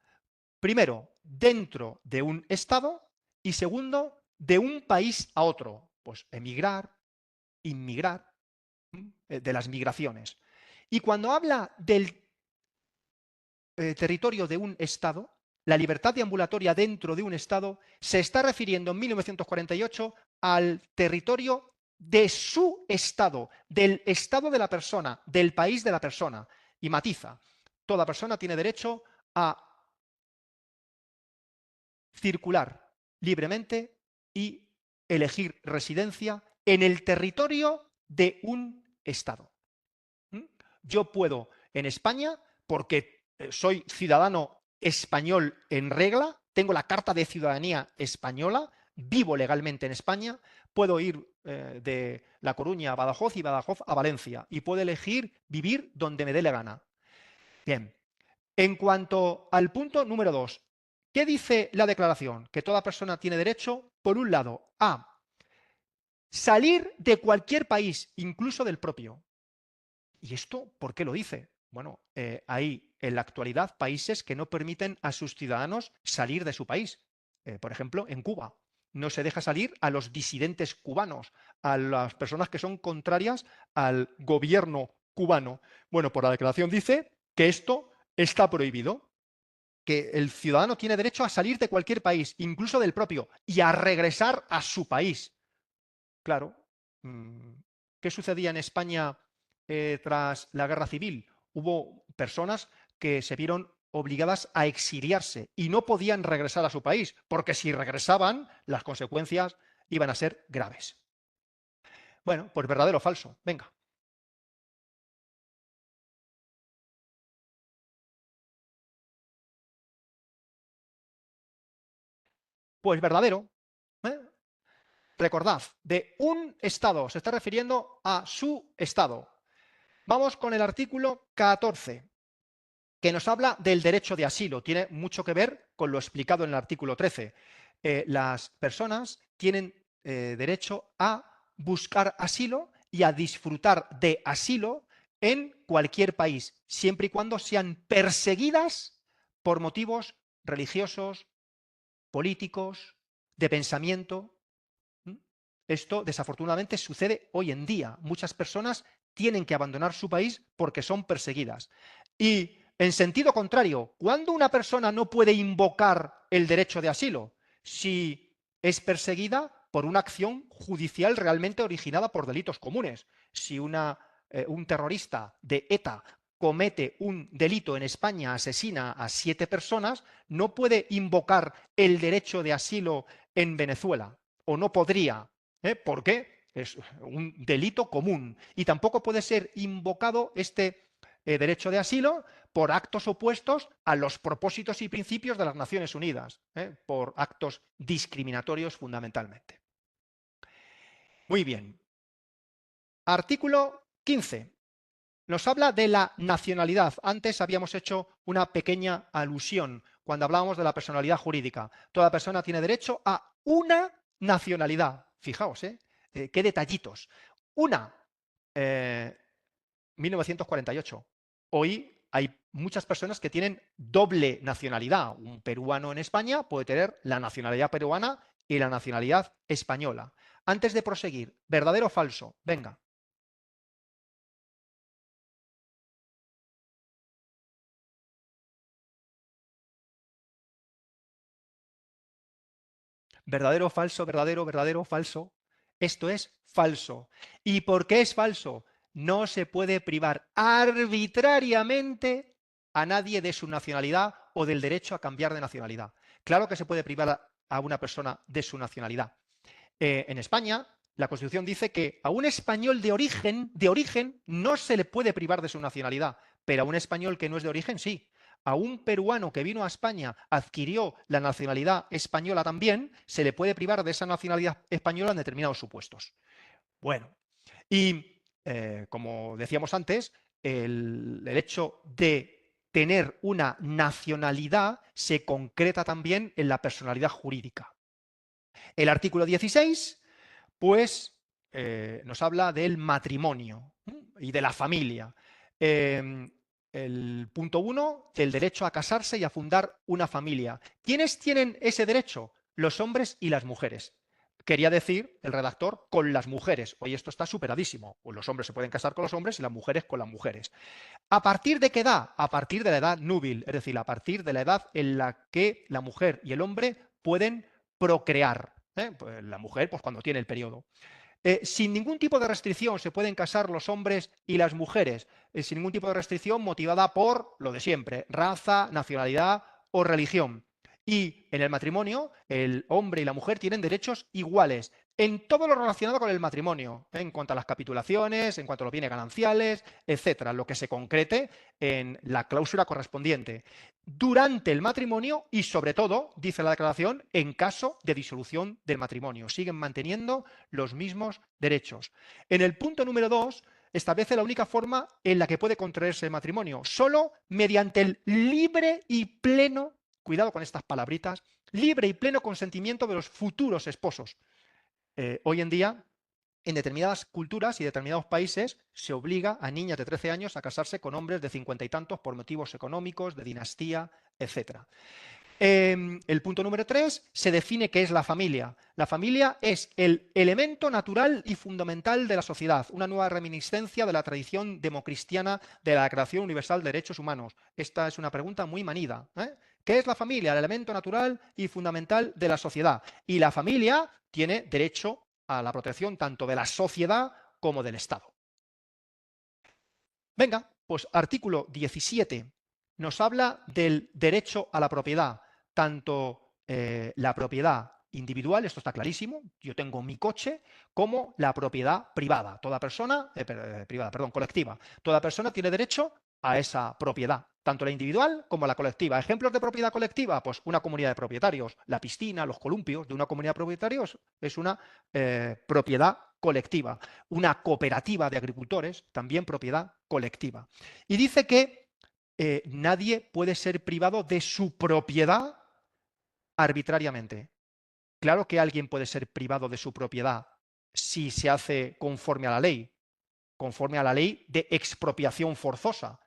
Primero, dentro de un estado y segundo, de un país a otro. Pues emigrar, inmigrar, de las migraciones. Y cuando habla del territorio de un Estado, la libertad deambulatoria dentro de un Estado, se está refiriendo en 1948 al territorio de su Estado, del Estado de la persona, del país de la persona. Y matiza, toda persona tiene derecho a circular libremente y elegir residencia en el territorio de un Estado. Yo puedo en España, porque soy ciudadano español en regla, tengo la carta de ciudadanía española, vivo legalmente en España, puedo ir de La Coruña a Badajoz y Badajoz a Valencia y puedo elegir vivir donde me dé la gana. Bien, en cuanto al punto número 2, ¿qué dice la declaración? Que toda persona tiene derecho, por un lado, a salir de cualquier país, incluso del propio. ¿Y esto por qué lo dice? Bueno, hay en la actualidad países que no permiten a sus ciudadanos salir de su país. Por ejemplo, en Cuba. No se deja salir a los disidentes cubanos, a las personas que son contrarias al gobierno cubano. Bueno, por la declaración dice que esto está prohibido, que el ciudadano tiene derecho a salir de cualquier país, incluso del propio, y a regresar a su país. Claro. ¿Qué sucedía en España tras la guerra civil? Hubo personas que se vieron obligadas a exiliarse y no podían regresar a su país, porque si regresaban, las consecuencias iban a ser graves. Bueno, pues verdadero o falso. Venga. Pues verdadero. ¿eh? Recordad, de un Estado, se está refiriendo a su Estado. Vamos con el artículo 14. Que nos habla del derecho de asilo. Tiene mucho que ver con lo explicado en el artículo 13. Las personas tienen derecho a buscar asilo y a disfrutar de asilo en cualquier país, siempre y cuando sean perseguidas por motivos religiosos, políticos, de pensamiento. Esto desafortunadamente sucede hoy en día. Muchas personas tienen que abandonar su país porque son perseguidas. Y en sentido contrario, ¿cuándo una persona no puede invocar el derecho de asilo? Si es perseguida por una acción judicial realmente originada por delitos comunes. Si un terrorista de ETA comete un delito en España, asesina a 7 personas, no puede invocar el derecho de asilo en Venezuela, o no podría. ¿Por qué? Es un delito común. Y tampoco puede ser invocado este derecho de asilo por actos opuestos a los propósitos y principios de las Naciones Unidas, por actos discriminatorios fundamentalmente. Muy bien. Artículo 15. Nos habla de la nacionalidad. Antes habíamos hecho una pequeña alusión cuando hablábamos de la personalidad jurídica. Toda persona tiene derecho a una nacionalidad. Fijaos, qué detallitos. Una, 1948. Hoy hay muchas personas que tienen doble nacionalidad. Un peruano en España puede tener la nacionalidad peruana y la nacionalidad española. Antes de proseguir, ¿verdadero o falso? Venga. Verdadero, falso, verdadero, verdadero, falso. Esto es falso. ¿Y por qué es falso? No se puede privar arbitrariamente a nadie de su nacionalidad o del derecho a cambiar de nacionalidad. Claro que se puede privar a una persona de su nacionalidad. En España, la Constitución dice que a un español de origen no se le puede privar de su nacionalidad, pero a un español que no es de origen sí. A un peruano que vino a España, adquirió la nacionalidad española también, se le puede privar de esa nacionalidad española en determinados supuestos. Bueno, y como decíamos antes, el hecho de tener una nacionalidad se concreta también en la personalidad jurídica. El artículo 16 pues nos habla del matrimonio y de la familia. El punto 1, del derecho a casarse y a fundar una familia. ¿Quiénes tienen ese derecho? Los hombres y las mujeres. Quería decir el redactor con las mujeres. Hoy esto está superadísimo. Pues los hombres se pueden casar con los hombres y las mujeres con las mujeres. ¿A partir de qué edad? A partir de la edad núbil, es decir, a partir de la edad en la que la mujer y el hombre pueden procrear. Pues la mujer, pues cuando tiene el periodo. Sin ningún tipo de restricción se pueden casar los hombres y las mujeres, sin ningún tipo de restricción motivada por lo de siempre, raza, nacionalidad o religión. Y en el matrimonio, el hombre y la mujer tienen derechos iguales en todo lo relacionado con el matrimonio, en cuanto a las capitulaciones, en cuanto a los bienes gananciales, etcétera, lo que se concrete en la cláusula correspondiente. Durante el matrimonio y, sobre todo, dice la declaración, en caso de disolución del matrimonio. Siguen manteniendo los mismos derechos. En el punto número 2 establece la única forma en la que puede contraerse el matrimonio, solo mediante el libre y pleno, cuidado con estas palabritas, libre y pleno consentimiento de los futuros esposos. Hoy en día, en determinadas culturas y determinados países, se obliga a niñas de 13 años a casarse con hombres de 50 y tantos por motivos económicos, de dinastía, etcétera. El punto número 3 se define qué es la familia. La familia es el elemento natural y fundamental de la sociedad, una nueva reminiscencia de la tradición democristiana de la Declaración Universal de Derechos Humanos. Esta es una pregunta muy manida. ¿Qué es la familia? El elemento natural y fundamental de la sociedad. Y la familia tiene derecho a la protección tanto de la sociedad como del Estado. Venga, pues artículo 17 nos habla del derecho a la propiedad, tanto la propiedad individual, esto está clarísimo, yo tengo mi coche, como la propiedad privada. Toda persona, colectiva. Toda persona tiene derecho a esa propiedad, tanto la individual como la colectiva. ¿Ejemplos de propiedad colectiva? Pues una comunidad de propietarios, la piscina, los columpios de una comunidad de propietarios es una propiedad colectiva. Una cooperativa de agricultores, también propiedad colectiva. Y dice que nadie puede ser privado de su propiedad arbitrariamente. Claro que alguien puede ser privado de su propiedad si se hace conforme a la ley de expropiación forzosa.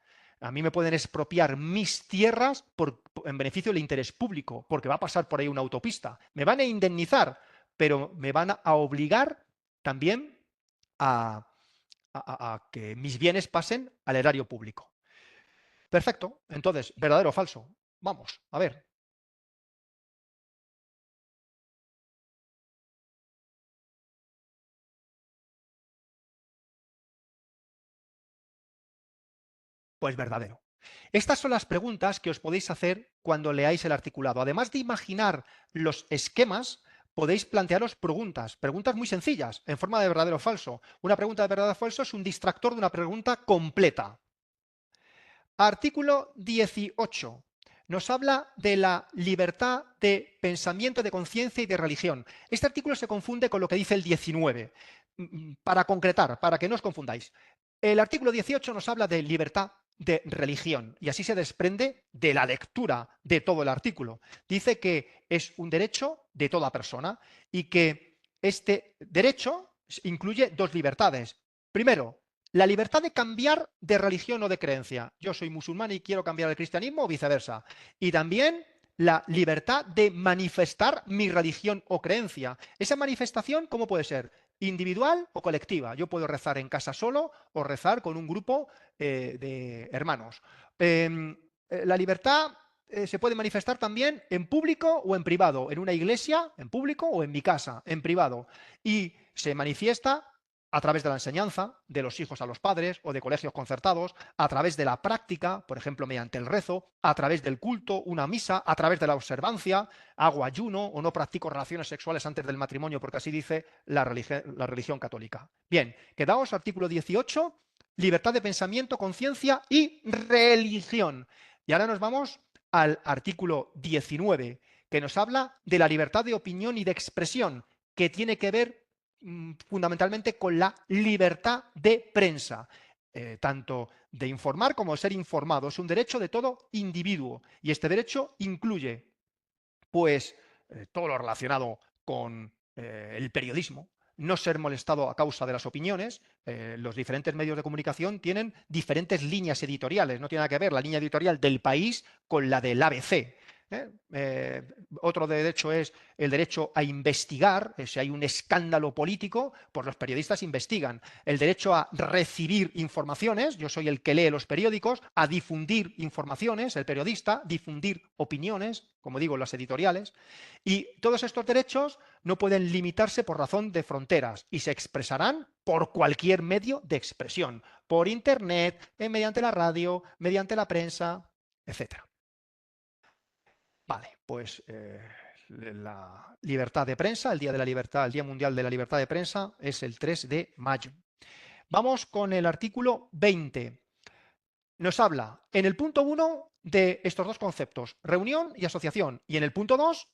A mí me pueden expropiar mis tierras en beneficio del interés público, porque va a pasar por ahí una autopista. Me van a indemnizar, pero me van a obligar también a que mis bienes pasen al erario público. Perfecto. Entonces, ¿verdadero o falso? Vamos, a ver. Pues verdadero. Estas son las preguntas que os podéis hacer cuando leáis el articulado. Además de imaginar los esquemas, podéis plantearos preguntas muy sencillas, en forma de verdadero o falso. Una pregunta de verdadero o falso es un distractor de una pregunta completa. Artículo 18. Nos habla de la libertad de pensamiento, de conciencia y de religión. Este artículo se confunde con lo que dice el 19. Para concretar, para que no os confundáis. El artículo 18 nos habla de libertad de religión y así se desprende de la lectura de todo el artículo. Dice que es un derecho de toda persona y que este derecho incluye dos libertades. Primero, la libertad de cambiar de religión o de creencia. Yo soy musulmán y quiero cambiar al cristianismo o viceversa. Y también la libertad de manifestar mi religión o creencia. Esa manifestación, ¿cómo puede ser? Individual o colectiva. Yo puedo rezar en casa solo o rezar con un grupo de hermanos. La libertad se puede manifestar también en público o en privado, en una iglesia, en público, o en mi casa, en privado. Y se manifiesta a través de la enseñanza, de los hijos a los padres o de colegios concertados, a través de la práctica, por ejemplo, mediante el rezo, a través del culto, una misa, a través de la observancia, hago ayuno o no practico relaciones sexuales antes del matrimonio, porque así dice la religión católica. Bien, quedamos artículo 18, libertad de pensamiento, conciencia y religión. Y ahora nos vamos al artículo 19, que nos habla de la libertad de opinión y de expresión, que tiene que ver fundamentalmente con la libertad de prensa, tanto de informar como de ser informado. Es un derecho de todo individuo y este derecho incluye pues todo lo relacionado con el periodismo, no ser molestado a causa de las opiniones. Los diferentes medios de comunicación tienen diferentes líneas editoriales, no tiene nada que ver la línea editorial del País con la del ABC. Otro derecho es el derecho a investigar. Si hay un escándalo político, pues los periodistas investigan. El derecho a recibir informaciones, yo soy el que lee los periódicos, a difundir informaciones, el periodista, difundir opiniones, como digo, las editoriales. Y todos estos derechos no pueden limitarse por razón de fronteras y se expresarán por cualquier medio de expresión, por internet, mediante la radio, mediante la prensa, etcétera. Vale, pues la libertad de prensa, el Día de la Libertad, el Día Mundial de la Libertad de Prensa es el 3 de mayo. Vamos con el artículo 20. Nos habla en el punto 1 de estos dos conceptos, reunión y asociación, y en el punto 2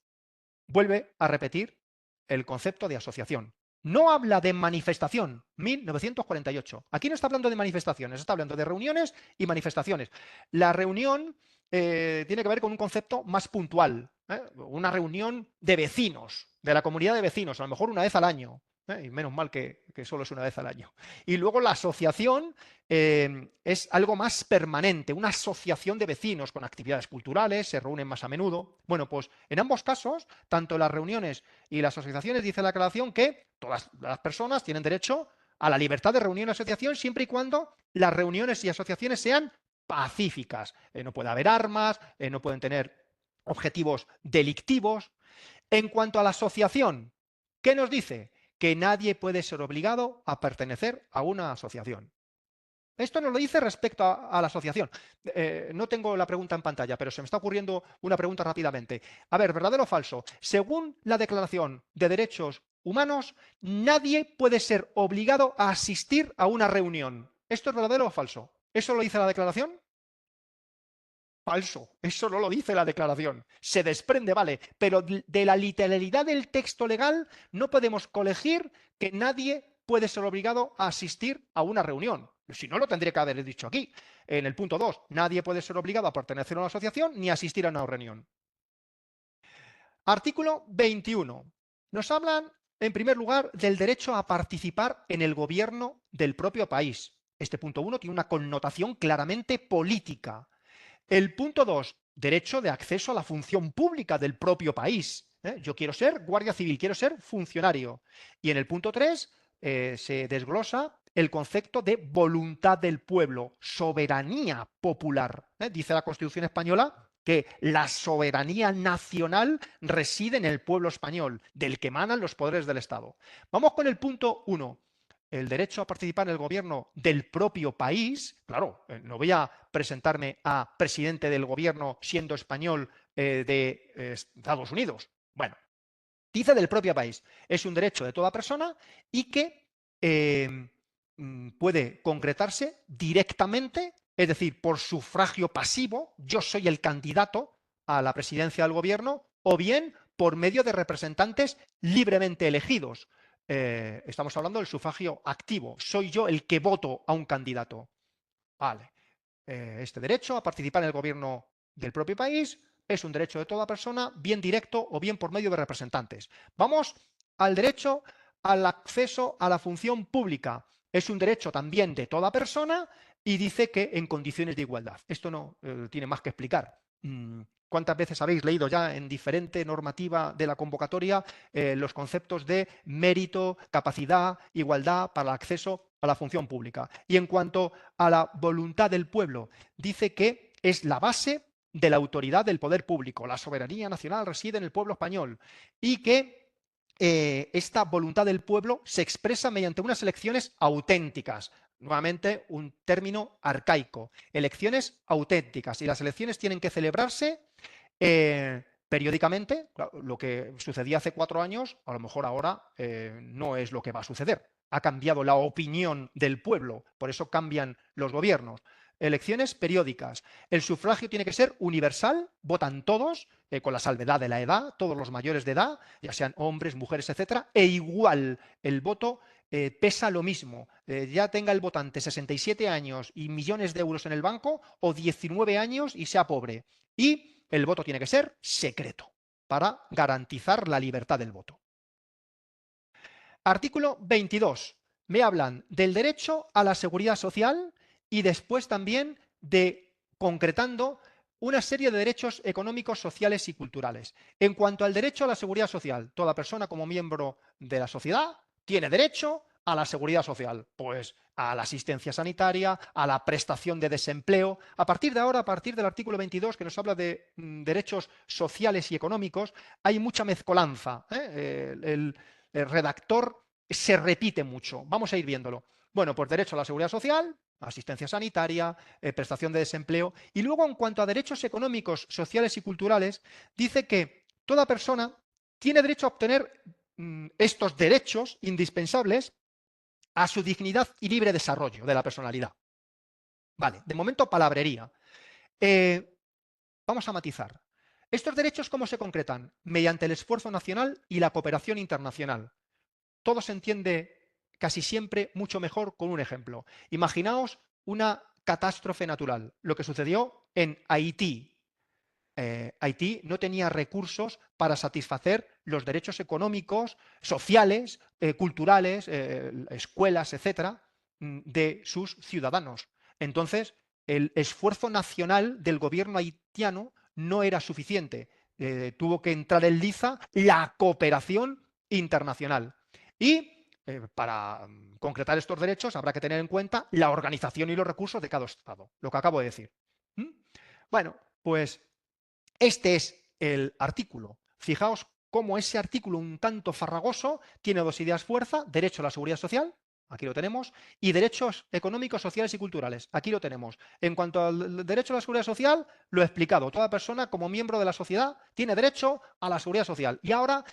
vuelve a repetir el concepto de asociación. No habla de manifestación, 1948. Aquí no está hablando de manifestaciones, está hablando de reuniones y manifestaciones. La reunión tiene que ver con un concepto más puntual, una reunión de vecinos, de la comunidad de vecinos, a lo mejor una vez al año. Y menos mal que solo es una vez al año. Y luego la asociación es algo más permanente, una asociación de vecinos con actividades culturales, se reúnen más a menudo. Bueno, pues en ambos casos, tanto las reuniones y las asociaciones, dice la aclaración que todas las personas tienen derecho a la libertad de reunión y asociación siempre y cuando las reuniones y asociaciones sean pacíficas. No puede haber armas, no pueden tener objetivos delictivos. En cuanto a la asociación, ¿qué nos dice? Que nadie puede ser obligado a pertenecer a una asociación. Esto nos lo dice respecto a la asociación. No tengo la pregunta en pantalla, pero se me está ocurriendo una pregunta rápidamente. A ver, ¿verdadero o falso? Según la Declaración de Derechos Humanos, nadie puede ser obligado a asistir a una reunión. ¿Esto es verdadero o falso? ¿Eso lo dice la Declaración? Falso, eso no lo dice la declaración. Se desprende, vale, pero de la literalidad del texto legal no podemos colegir que nadie puede ser obligado a asistir a una reunión. Si no, lo tendría que haber dicho aquí. En el punto 2, nadie puede ser obligado a pertenecer a una asociación ni asistir a una reunión. Artículo 21. Nos hablan, en primer lugar, del derecho a participar en el gobierno del propio país. Este punto 1 tiene una connotación claramente política. El punto 2, derecho de acceso a la función pública del propio país. Yo quiero ser guardia civil, quiero ser funcionario. Y en el punto 3 se desglosa el concepto de voluntad del pueblo, soberanía popular. Dice la Constitución española que la soberanía nacional reside en el pueblo español, del que emanan los poderes del Estado. Vamos con el punto 1. El derecho a participar en el gobierno del propio país. Claro, no voy a presentarme a presidente del gobierno siendo español de Estados Unidos. Bueno, dice del propio país. Es un derecho de toda persona y que puede concretarse directamente, es decir, por sufragio pasivo, yo soy el candidato a la presidencia del gobierno, o bien por medio de representantes libremente elegidos. Estamos hablando del sufragio activo. Soy yo el que voto a un candidato. Vale. Este derecho a participar en el gobierno del propio país es un derecho de toda persona, bien directo o bien por medio de representantes. Vamos al derecho al acceso a la función pública. Es un derecho también de toda persona y dice que en condiciones de igualdad. Esto no tiene más que explicar. ¿Cuántas veces habéis leído ya en diferente normativa de la convocatoria los conceptos de mérito, capacidad, igualdad para el acceso a la función pública? Y en cuanto a la voluntad del pueblo, dice que es la base de la autoridad del poder público. La soberanía nacional reside en el pueblo español y que esta voluntad del pueblo se expresa mediante unas elecciones auténticas. Nuevamente, un término arcaico. Elecciones auténticas. Y las elecciones tienen que celebrarse periódicamente. Claro, lo que sucedía hace 4 años, a lo mejor ahora no es lo que va a suceder. Ha cambiado la opinión del pueblo, por eso cambian los gobiernos. Elecciones periódicas. El sufragio tiene que ser universal, votan todos, con la salvedad de la edad, todos los mayores de edad, ya sean hombres, mujeres, etcétera, e igual el voto pesa lo mismo. Ya tenga el votante 67 años y millones de euros en el banco o 19 años y sea pobre. Y el voto tiene que ser secreto para garantizar la libertad del voto. Artículo 22. Me hablan del derecho a la seguridad social y después también de concretando una serie de derechos económicos, sociales y culturales. En cuanto al derecho a la seguridad social, toda persona como miembro de la sociedad tiene derecho a la seguridad social, pues a la asistencia sanitaria, a la prestación de desempleo. A partir de ahora, a partir del artículo 22, que nos habla de derechos sociales y económicos, hay mucha mezcolanza. El redactor se repite mucho. Vamos a ir viéndolo. Bueno, pues derecho a la seguridad social, asistencia sanitaria, prestación de desempleo. Y luego, en cuanto a derechos económicos, sociales y culturales, dice que toda persona tiene derecho a obtener estos derechos indispensables a su dignidad y libre desarrollo de la personalidad. Vale, de momento palabrería. Vamos a matizar. ¿Estos derechos cómo se concretan? Mediante el esfuerzo nacional y la cooperación internacional. Todo se entiende casi siempre mucho mejor con un ejemplo. Imaginaos una catástrofe natural, lo que sucedió en Haití. Haití no tenía recursos para satisfacer los derechos económicos, sociales, culturales, escuelas, etcétera, de sus ciudadanos. Entonces, el esfuerzo nacional del gobierno haitiano no era suficiente. Tuvo que entrar en liza la cooperación internacional. Y para concretar estos derechos habrá que tener en cuenta la organización y los recursos de cada Estado, lo que acabo de decir. Bueno, pues este es el artículo. Fijaos cómo ese artículo un tanto farragoso tiene 2 ideas fuerza: derecho a la seguridad social, aquí lo tenemos, y derechos económicos, sociales y culturales, aquí lo tenemos. En cuanto al derecho a la seguridad social, lo he explicado. Toda persona como miembro de la sociedad tiene derecho a la seguridad social. Y ahora,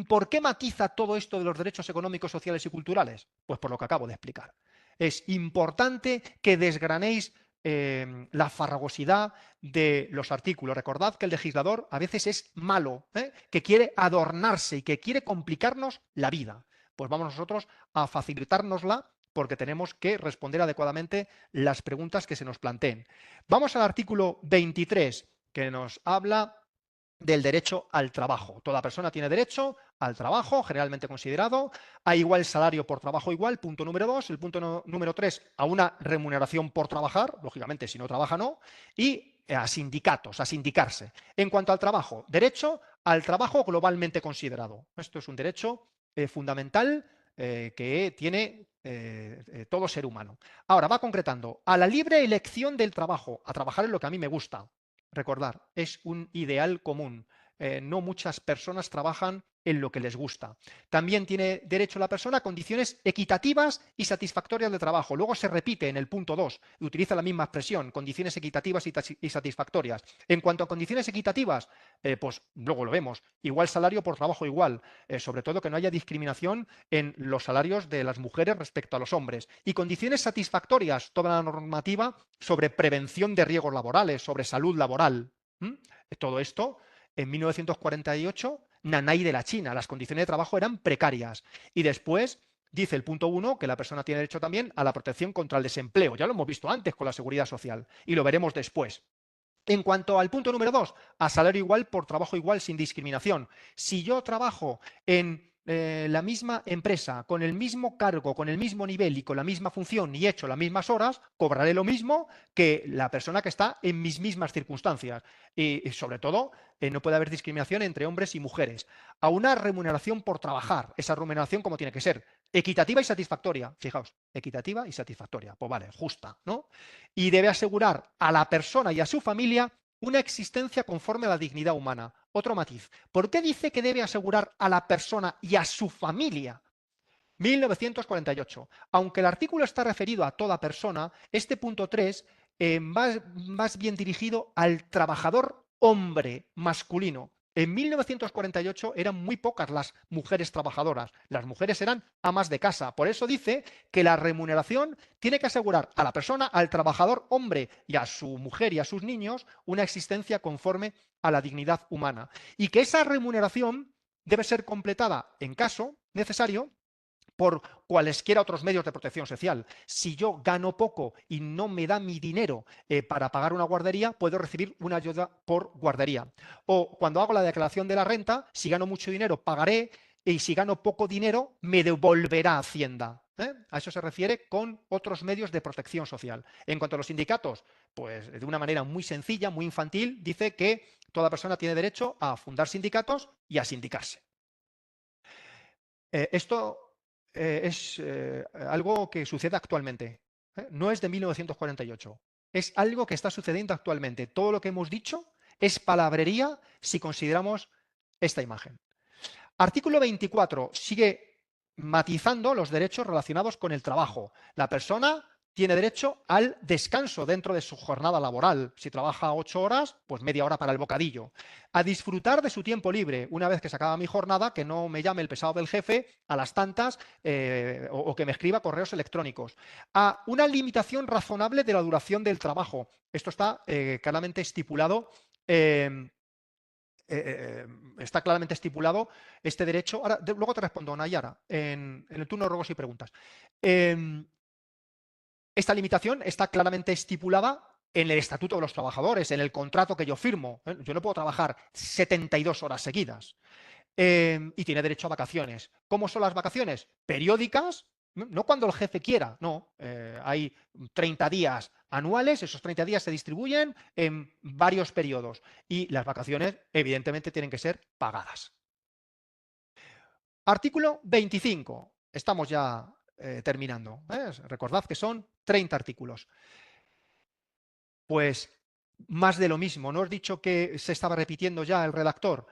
¿por qué matiza todo esto de los derechos económicos, sociales y culturales? Pues por lo que acabo de explicar. Es importante que desgranéis la farragosidad de los artículos. Recordad que el legislador a veces es malo, que quiere adornarse y que quiere complicarnos la vida. Pues vamos nosotros a facilitárnosla porque tenemos que responder adecuadamente las preguntas que se nos planteen. Vamos al artículo 23, que nos habla del derecho al trabajo. Toda persona tiene derecho al trabajo, generalmente considerado, a igual salario por trabajo igual, punto número 2. El punto número 3, a una remuneración por trabajar, lógicamente si no trabaja no, y a sindicatos, a sindicarse. En cuanto al trabajo, derecho al trabajo globalmente considerado. Esto es un derecho fundamental que tiene todo ser humano. Ahora va concretando: a la libre elección del trabajo, a trabajar en lo que a mí me gusta. Recordar, es un ideal común. No muchas personas trabajan en lo que les gusta. También tiene derecho la persona a condiciones equitativas y satisfactorias de trabajo. Luego se repite en el punto 2 y utiliza la misma expresión: condiciones equitativas y satisfactorias. En cuanto a condiciones equitativas, pues luego lo vemos: igual salario por trabajo igual. Sobre todo que no haya discriminación en los salarios de las mujeres respecto a los hombres. Y condiciones satisfactorias, toda la normativa sobre prevención de riesgos laborales, sobre salud laboral. Todo esto, en 1948, Nanay de la China, las condiciones de trabajo eran precarias. Y después dice el punto 1 que la persona tiene derecho también a la protección contra el desempleo. Ya lo hemos visto antes con la seguridad social y lo veremos después. En cuanto al punto número 2, a salario igual por trabajo igual sin discriminación. Si yo trabajo en la misma empresa, con el mismo cargo, con el mismo nivel y con la misma función y hecho las mismas horas, cobraré lo mismo que la persona que está en mis mismas circunstancias. Y sobre todo, no puede haber discriminación entre hombres y mujeres. A una remuneración por trabajar, esa remuneración como tiene que ser: equitativa y satisfactoria. Fijaos, equitativa y satisfactoria. Pues vale, justa, ¿no? Y debe asegurar a la persona y a su familia una existencia conforme a la dignidad humana. Otro matiz. ¿Por qué dice que debe asegurar a la persona y a su familia? 1948. Aunque el artículo está referido a toda persona, este punto 3 va más bien dirigido al trabajador hombre masculino. En 1948 eran muy pocas las mujeres trabajadoras. Las mujeres eran amas de casa. Por eso dice que la remuneración tiene que asegurar a la persona, al trabajador hombre y a su mujer y a sus niños una existencia conforme a la dignidad humana. Y que esa remuneración debe ser completada, en caso necesario, por cualesquiera otros medios de protección social. Si yo gano poco y no me da mi dinero para pagar una guardería, puedo recibir una ayuda por guardería. O cuando hago la declaración de la renta, si gano mucho dinero, pagaré, y si gano poco dinero, me devolverá Hacienda. A eso se refiere con otros medios de protección social. En cuanto a los sindicatos, pues de una manera muy sencilla, muy infantil, dice que toda persona tiene derecho a fundar sindicatos y a sindicarse. Esto es algo que sucede actualmente. No es de 1948. Es algo que está sucediendo actualmente. Todo lo que hemos dicho es palabrería si consideramos esta imagen. Artículo 24 sigue matizando los derechos relacionados con el trabajo. La persona tiene derecho al descanso dentro de su jornada laboral. Si trabaja 8 horas, pues media hora para el bocadillo. A disfrutar de su tiempo libre. Una vez que se acaba mi jornada, que no me llame el pesado del jefe a las tantas o que me escriba correos electrónicos. A una limitación razonable de la duración del trabajo. Esto está claramente estipulado. Está claramente estipulado este derecho. Ahora, luego te respondo, Nayara, en el turno de ruegos y preguntas. Esta limitación está claramente estipulada en el Estatuto de los Trabajadores, en el contrato que yo firmo. Yo no puedo trabajar 72 horas seguidas. Y tiene derecho a vacaciones. ¿Cómo son las vacaciones? Periódicas, no cuando el jefe quiera, no. Hay 30 días anuales, esos 30 días se distribuyen en varios periodos y las vacaciones evidentemente tienen que ser pagadas. Artículo 25. Estamos ya terminando. Recordad que son 30 artículos. Pues más de lo mismo. ¿No os he dicho que se estaba repitiendo ya el redactor?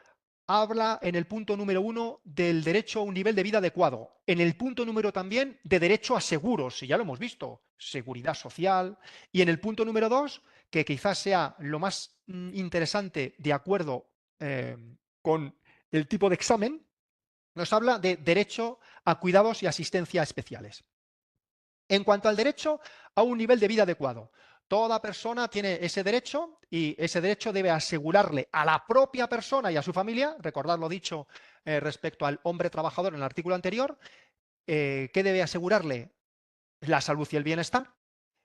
Habla en el punto número 1 del derecho a un nivel de vida adecuado. En el punto número también de derecho a seguros, y ya lo hemos visto, seguridad social. Y en el punto número 2, que quizás sea lo más interesante de acuerdo con el tipo de examen, nos habla de derecho a cuidados y asistencia especiales. En cuanto al derecho a un nivel de vida adecuado, toda persona tiene ese derecho y ese derecho debe asegurarle a la propia persona y a su familia, recordad lo dicho respecto al hombre trabajador en el artículo anterior, que debe asegurarle la salud y el bienestar,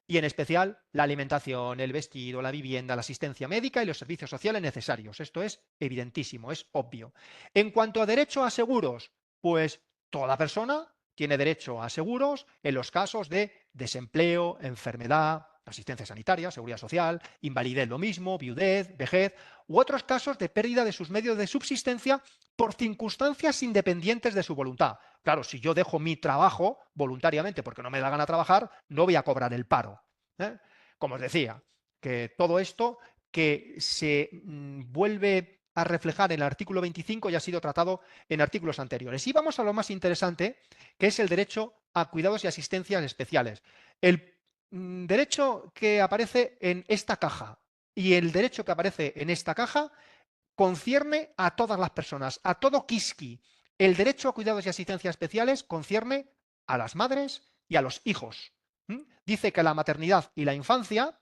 y en especial la alimentación, el vestido, la vivienda, la asistencia médica y los servicios sociales necesarios. Esto es evidentísimo, es obvio. En cuanto a derecho a seguros, pues toda persona tiene derecho a seguros en los casos de desempleo, enfermedad, asistencia sanitaria, seguridad social, invalidez lo mismo, viudez, vejez u otros casos de pérdida de sus medios de subsistencia por circunstancias independientes de su voluntad. Claro, si yo dejo mi trabajo voluntariamente porque no me da gana trabajar, no voy a cobrar el paro. Como os decía, que todo esto que se vuelve a reflejar en el artículo 25 ya ha sido tratado en artículos anteriores. Y vamos a lo más interesante, que es el derecho a cuidados y asistencias especiales. El derecho que aparece en esta caja y el derecho que aparece en esta caja concierne a todas las personas, a todo Kiski. El derecho a cuidados y asistencias especiales concierne a las madres y a los hijos. Dice que la maternidad y la infancia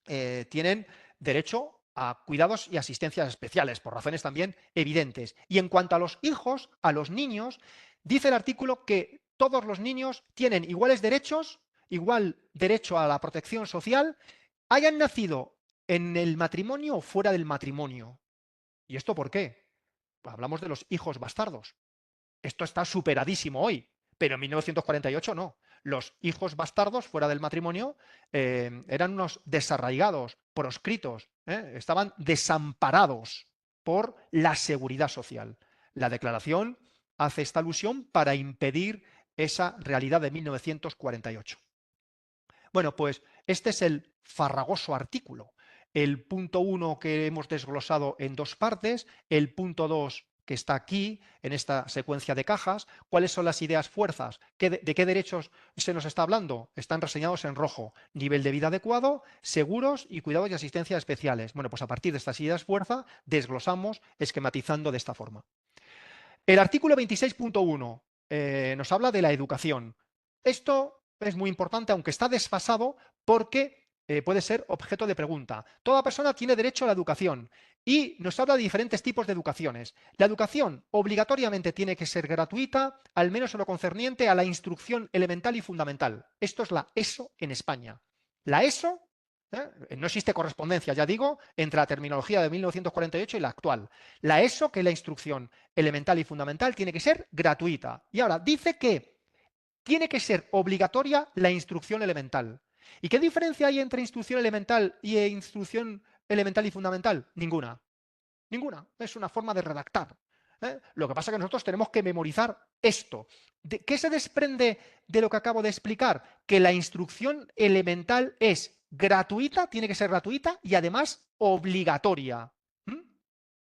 tienen derecho a cuidados y asistencias especiales, por razones también evidentes. Y en cuanto a los hijos, a los niños, dice el artículo que todos los niños tienen iguales derechos, igual derecho a la protección social, hayan nacido en el matrimonio o fuera del matrimonio. ¿Y esto por qué? Pues hablamos de los hijos bastardos. Esto está superadísimo hoy, pero en 1948 no. Los hijos bastardos fuera del matrimonio eran unos desarraigados, proscritos, estaban desamparados por la seguridad social. La declaración hace esta alusión para impedir esa realidad de 1948. Bueno, pues este es el farragoso artículo. el punto 1 que hemos desglosado en dos partes, el punto 2 que está aquí, en esta secuencia de cajas. ¿Cuáles son las ideas fuerzas? ¿De qué derechos se nos está hablando? Están reseñados en rojo. Nivel de vida adecuado, seguros y cuidados y asistencia especiales. Bueno, pues a partir de estas ideas fuerza desglosamos esquematizando de esta forma. El artículo 26.1 nos habla de la educación. Esto es muy importante, aunque está desfasado, porque puede ser objeto de pregunta. Toda persona tiene derecho a la educación y nos habla de diferentes tipos de educaciones. La educación obligatoriamente tiene que ser gratuita, al menos en lo concerniente a la instrucción elemental y fundamental. Esto es la ESO en España. La ESO, no existe correspondencia, ya digo, entre la terminología de 1948 y la actual. La ESO, que es la instrucción elemental y fundamental, tiene que ser gratuita. Y ahora, dice que tiene que ser obligatoria la instrucción elemental. ¿Y qué diferencia hay entre instrucción elemental y instrucción elemental y fundamental? Ninguna. Ninguna. Es una forma de redactar. Lo que pasa es que nosotros tenemos que memorizar esto. ¿Qué se desprende de lo que acabo de explicar? Que la instrucción elemental es gratuita, tiene que ser gratuita y además obligatoria. ¿Mm?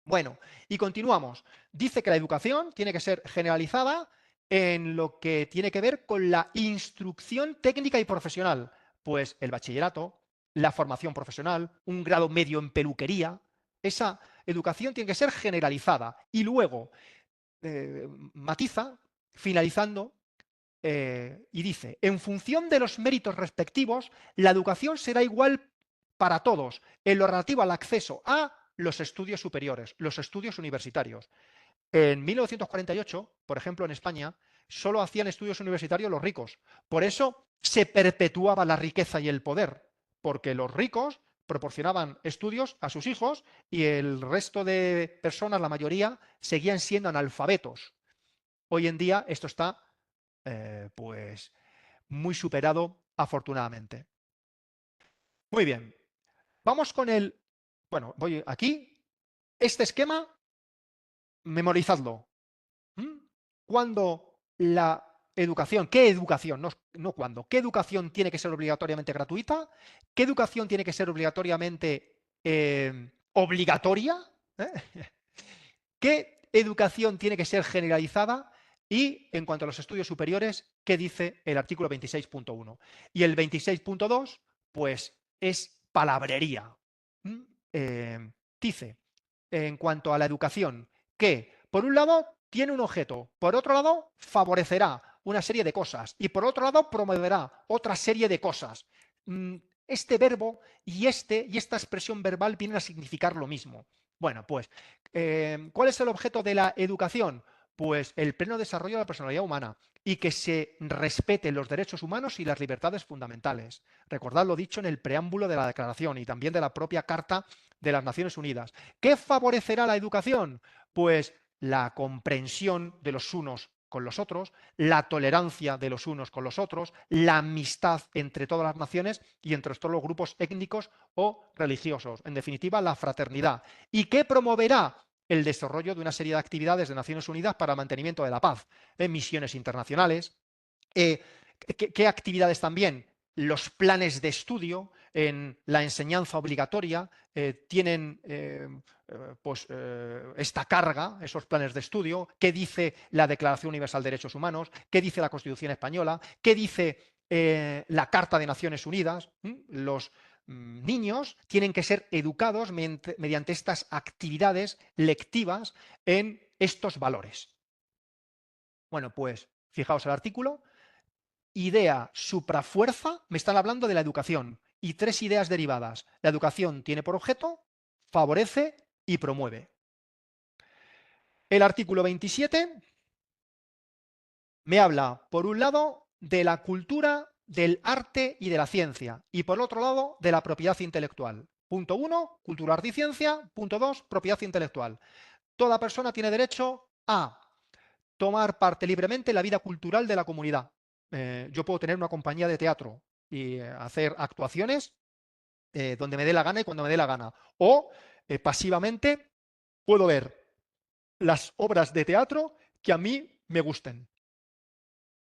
Bueno, y continuamos. Dice que la educación tiene que ser generalizada en lo que tiene que ver con la instrucción técnica y profesional. Pues el bachillerato, la formación profesional, un grado medio en peluquería. Esa educación tiene que ser generalizada. Y luego matiza, finalizando, y dice, en función de los méritos respectivos, la educación será igual para todos en lo relativo al acceso a los estudios superiores, los estudios universitarios. En 1948, por ejemplo, en España, solo hacían estudios universitarios los ricos. Por eso se perpetuaba la riqueza y el poder, porque los ricos proporcionaban estudios a sus hijos y el resto de personas, la mayoría, seguían siendo analfabetos. Hoy en día esto está pues muy superado, afortunadamente. Muy bien, vamos con el, bueno, voy aquí, este esquema, memorizadlo. ¿Mm? Cuando la educación, ¿qué educación? No, no cuándo, ¿qué educación tiene que ser obligatoriamente gratuita? ¿Qué educación tiene que ser obligatoriamente obligatoria? ¿Eh? ¿Qué educación tiene que ser generalizada? Y en cuanto a los estudios superiores, ¿qué dice el artículo 26.1? Y el 26.2, pues es palabrería. ¿Mm? Dice, en cuanto a la educación, que por un lado tiene un objeto, por otro lado favorecerá una serie de cosas y por otro lado promoverá otra serie de cosas. Este verbo y esta expresión verbal vienen a significar lo mismo. Bueno, pues, ¿cuál es el objeto de la educación? Pues el pleno desarrollo de la personalidad humana y que se respeten los derechos humanos y las libertades fundamentales. Recordad lo dicho en el preámbulo de la Declaración y también de la propia Carta de las Naciones Unidas. ¿Qué favorecerá la educación? Pues la comprensión de los unos con los otros, la tolerancia de los unos con los otros, la amistad entre todas las naciones y entre todos los grupos étnicos o religiosos. En definitiva, la fraternidad. ¿Y qué promoverá? El desarrollo de una serie de actividades de Naciones Unidas para el mantenimiento de la paz, misiones internacionales. ¿Qué actividades también? Los planes de estudio en la enseñanza obligatoria tienen esta carga, esos planes de estudio. ¿Qué dice la Declaración Universal de Derechos Humanos? ¿Qué dice la Constitución Española? ¿Qué dice la Carta de Naciones Unidas? Los niños tienen que ser educados mediante estas actividades lectivas en estos valores. Bueno, pues fijaos el artículo. Idea suprafuerza, me están hablando de la educación. Y tres ideas derivadas. La educación tiene por objeto, favorece y promueve. El artículo 27 me habla, por un lado, de la cultura, del arte y de la ciencia. Y por otro lado, de la propiedad intelectual. Punto 1, cultura, arte y ciencia. Punto 2, propiedad intelectual. Toda persona tiene derecho a tomar parte libremente en la vida cultural de la comunidad. Yo puedo tener una compañía de teatro y hacer actuaciones donde me dé la gana y cuando me dé la gana. O pasivamente puedo ver las obras de teatro que a mí me gusten.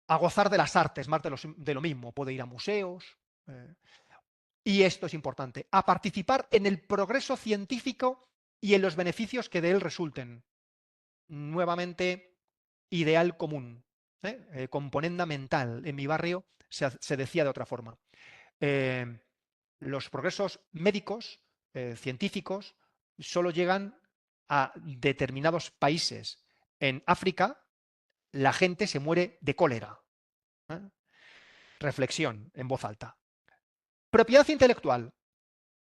A gozar de las artes, más de lo mismo. Puedo ir a museos. y esto es importante, a participar en el progreso científico y en los beneficios que de él resulten. Nuevamente, ideal común, componenda mental. En mi barrio se decía de otra forma. Los progresos médicos, científicos, solo llegan a determinados países. En África, la gente se muere de cólera. ¿eh? Reflexión en voz alta. Propiedad intelectual.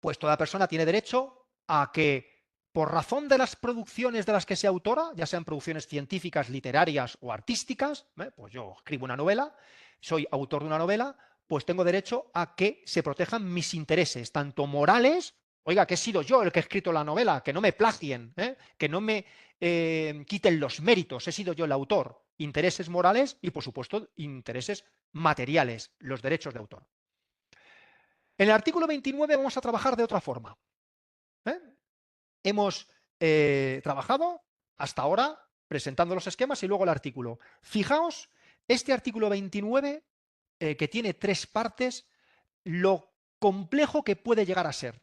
Pues toda persona tiene derecho a que, por razón de las producciones de las que sea autora, ya sean producciones científicas, literarias o artísticas, pues yo escribo una novela, soy autor de una novela, pues tengo derecho a que se protejan mis intereses, tanto morales, oiga, que he sido yo el que he escrito la novela, que no me plagien, que no me quiten los méritos, he sido yo el autor, intereses morales y, por supuesto, intereses materiales, los derechos de autor. En el artículo 29 vamos a trabajar de otra forma. Hemos trabajado hasta ahora presentando los esquemas y luego el artículo. Fijaos, este artículo 29, que tiene 3 partes, lo complejo que puede llegar a ser.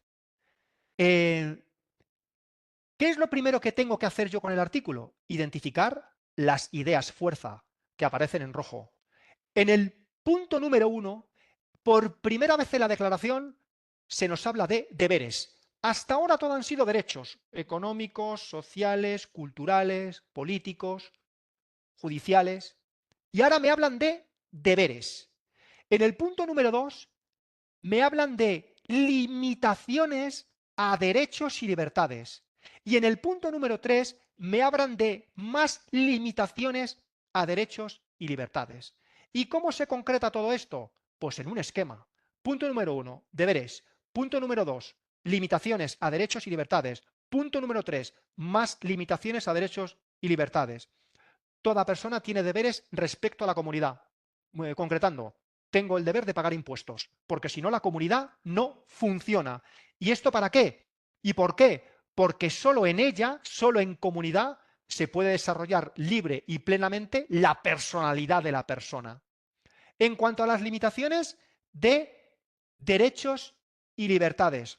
¿Qué es lo primero que tengo que hacer yo con el artículo? Identificar las ideas fuerza que aparecen en rojo. En el punto número 1, por primera vez en la declaración, se nos habla de deberes. Hasta ahora todo han sido derechos económicos, sociales, culturales, políticos, judiciales. Y ahora me hablan de deberes. En el punto número 2 me hablan de limitaciones a derechos y libertades. Y en el punto número 3 me hablan de más limitaciones a derechos y libertades. ¿Y cómo se concreta todo esto? Pues en un esquema. Punto número 1, deberes. Punto número 2, limitaciones a derechos y libertades. Punto número 3, más limitaciones a derechos y libertades. Toda persona tiene deberes respecto a la comunidad. Concretando, tengo el deber de pagar impuestos, porque si no la comunidad no funciona. ¿Y esto para qué? ¿Y por qué? Porque solo en ella, solo en comunidad, se puede desarrollar libre y plenamente la personalidad de la persona. En cuanto a las limitaciones de derechos y libertades,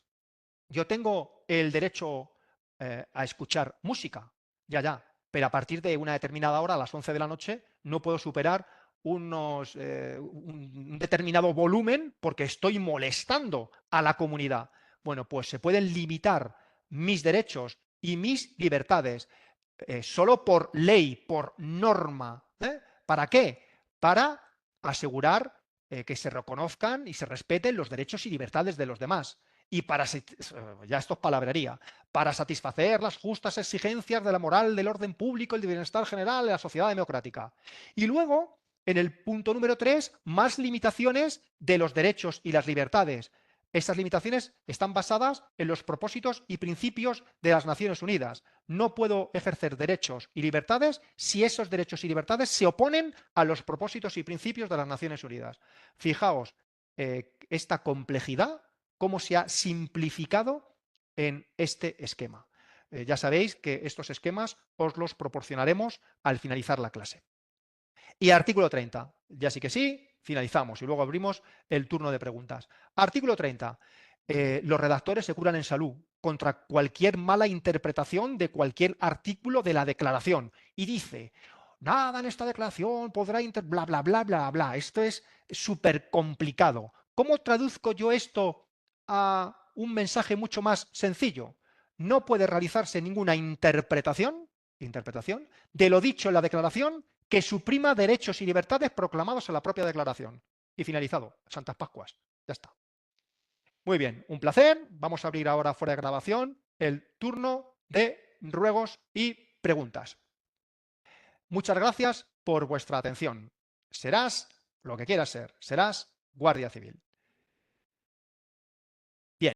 yo tengo el derecho a escuchar música, ya, pero a partir de una determinada hora, a las 11 de la noche, no puedo superar un determinado volumen porque estoy molestando a la comunidad. Bueno, pues se pueden limitar mis derechos y mis libertades solo por ley, por norma. ¿Para qué? Para asegurar que se reconozcan y se respeten los derechos y libertades de los demás. Y para, ya esto es palabrería, para satisfacer las justas exigencias de la moral, del orden público, el bienestar general de la sociedad democrática. Y luego, en el punto número 3, más limitaciones de los derechos y las libertades. Estas limitaciones están basadas en los propósitos y principios de las Naciones Unidas. No puedo ejercer derechos y libertades si esos derechos y libertades se oponen a los propósitos y principios de las Naciones Unidas. Fijaos, esta complejidad, cómo se ha simplificado en este esquema. Ya sabéis que estos esquemas os los proporcionaremos al finalizar la clase. Y artículo 30, ya sí que sí, finalizamos y luego abrimos el turno de preguntas. Artículo 30. Los redactores se curan en salud contra cualquier mala interpretación de cualquier artículo de la declaración. Y dice, nada en esta declaración podrá bla, bla, bla, bla, bla. Esto es súper complicado. ¿Cómo traduzco yo esto a un mensaje mucho más sencillo? No puede realizarse ninguna interpretación de lo dicho en la declaración que suprima derechos y libertades proclamados en la propia declaración. Y finalizado. Santas Pascuas. Ya está. Muy bien, un placer. Vamos a abrir ahora fuera de grabación el turno de ruegos y preguntas. Muchas gracias por vuestra atención. Serás lo que quieras ser. Serás guardia civil. Bien.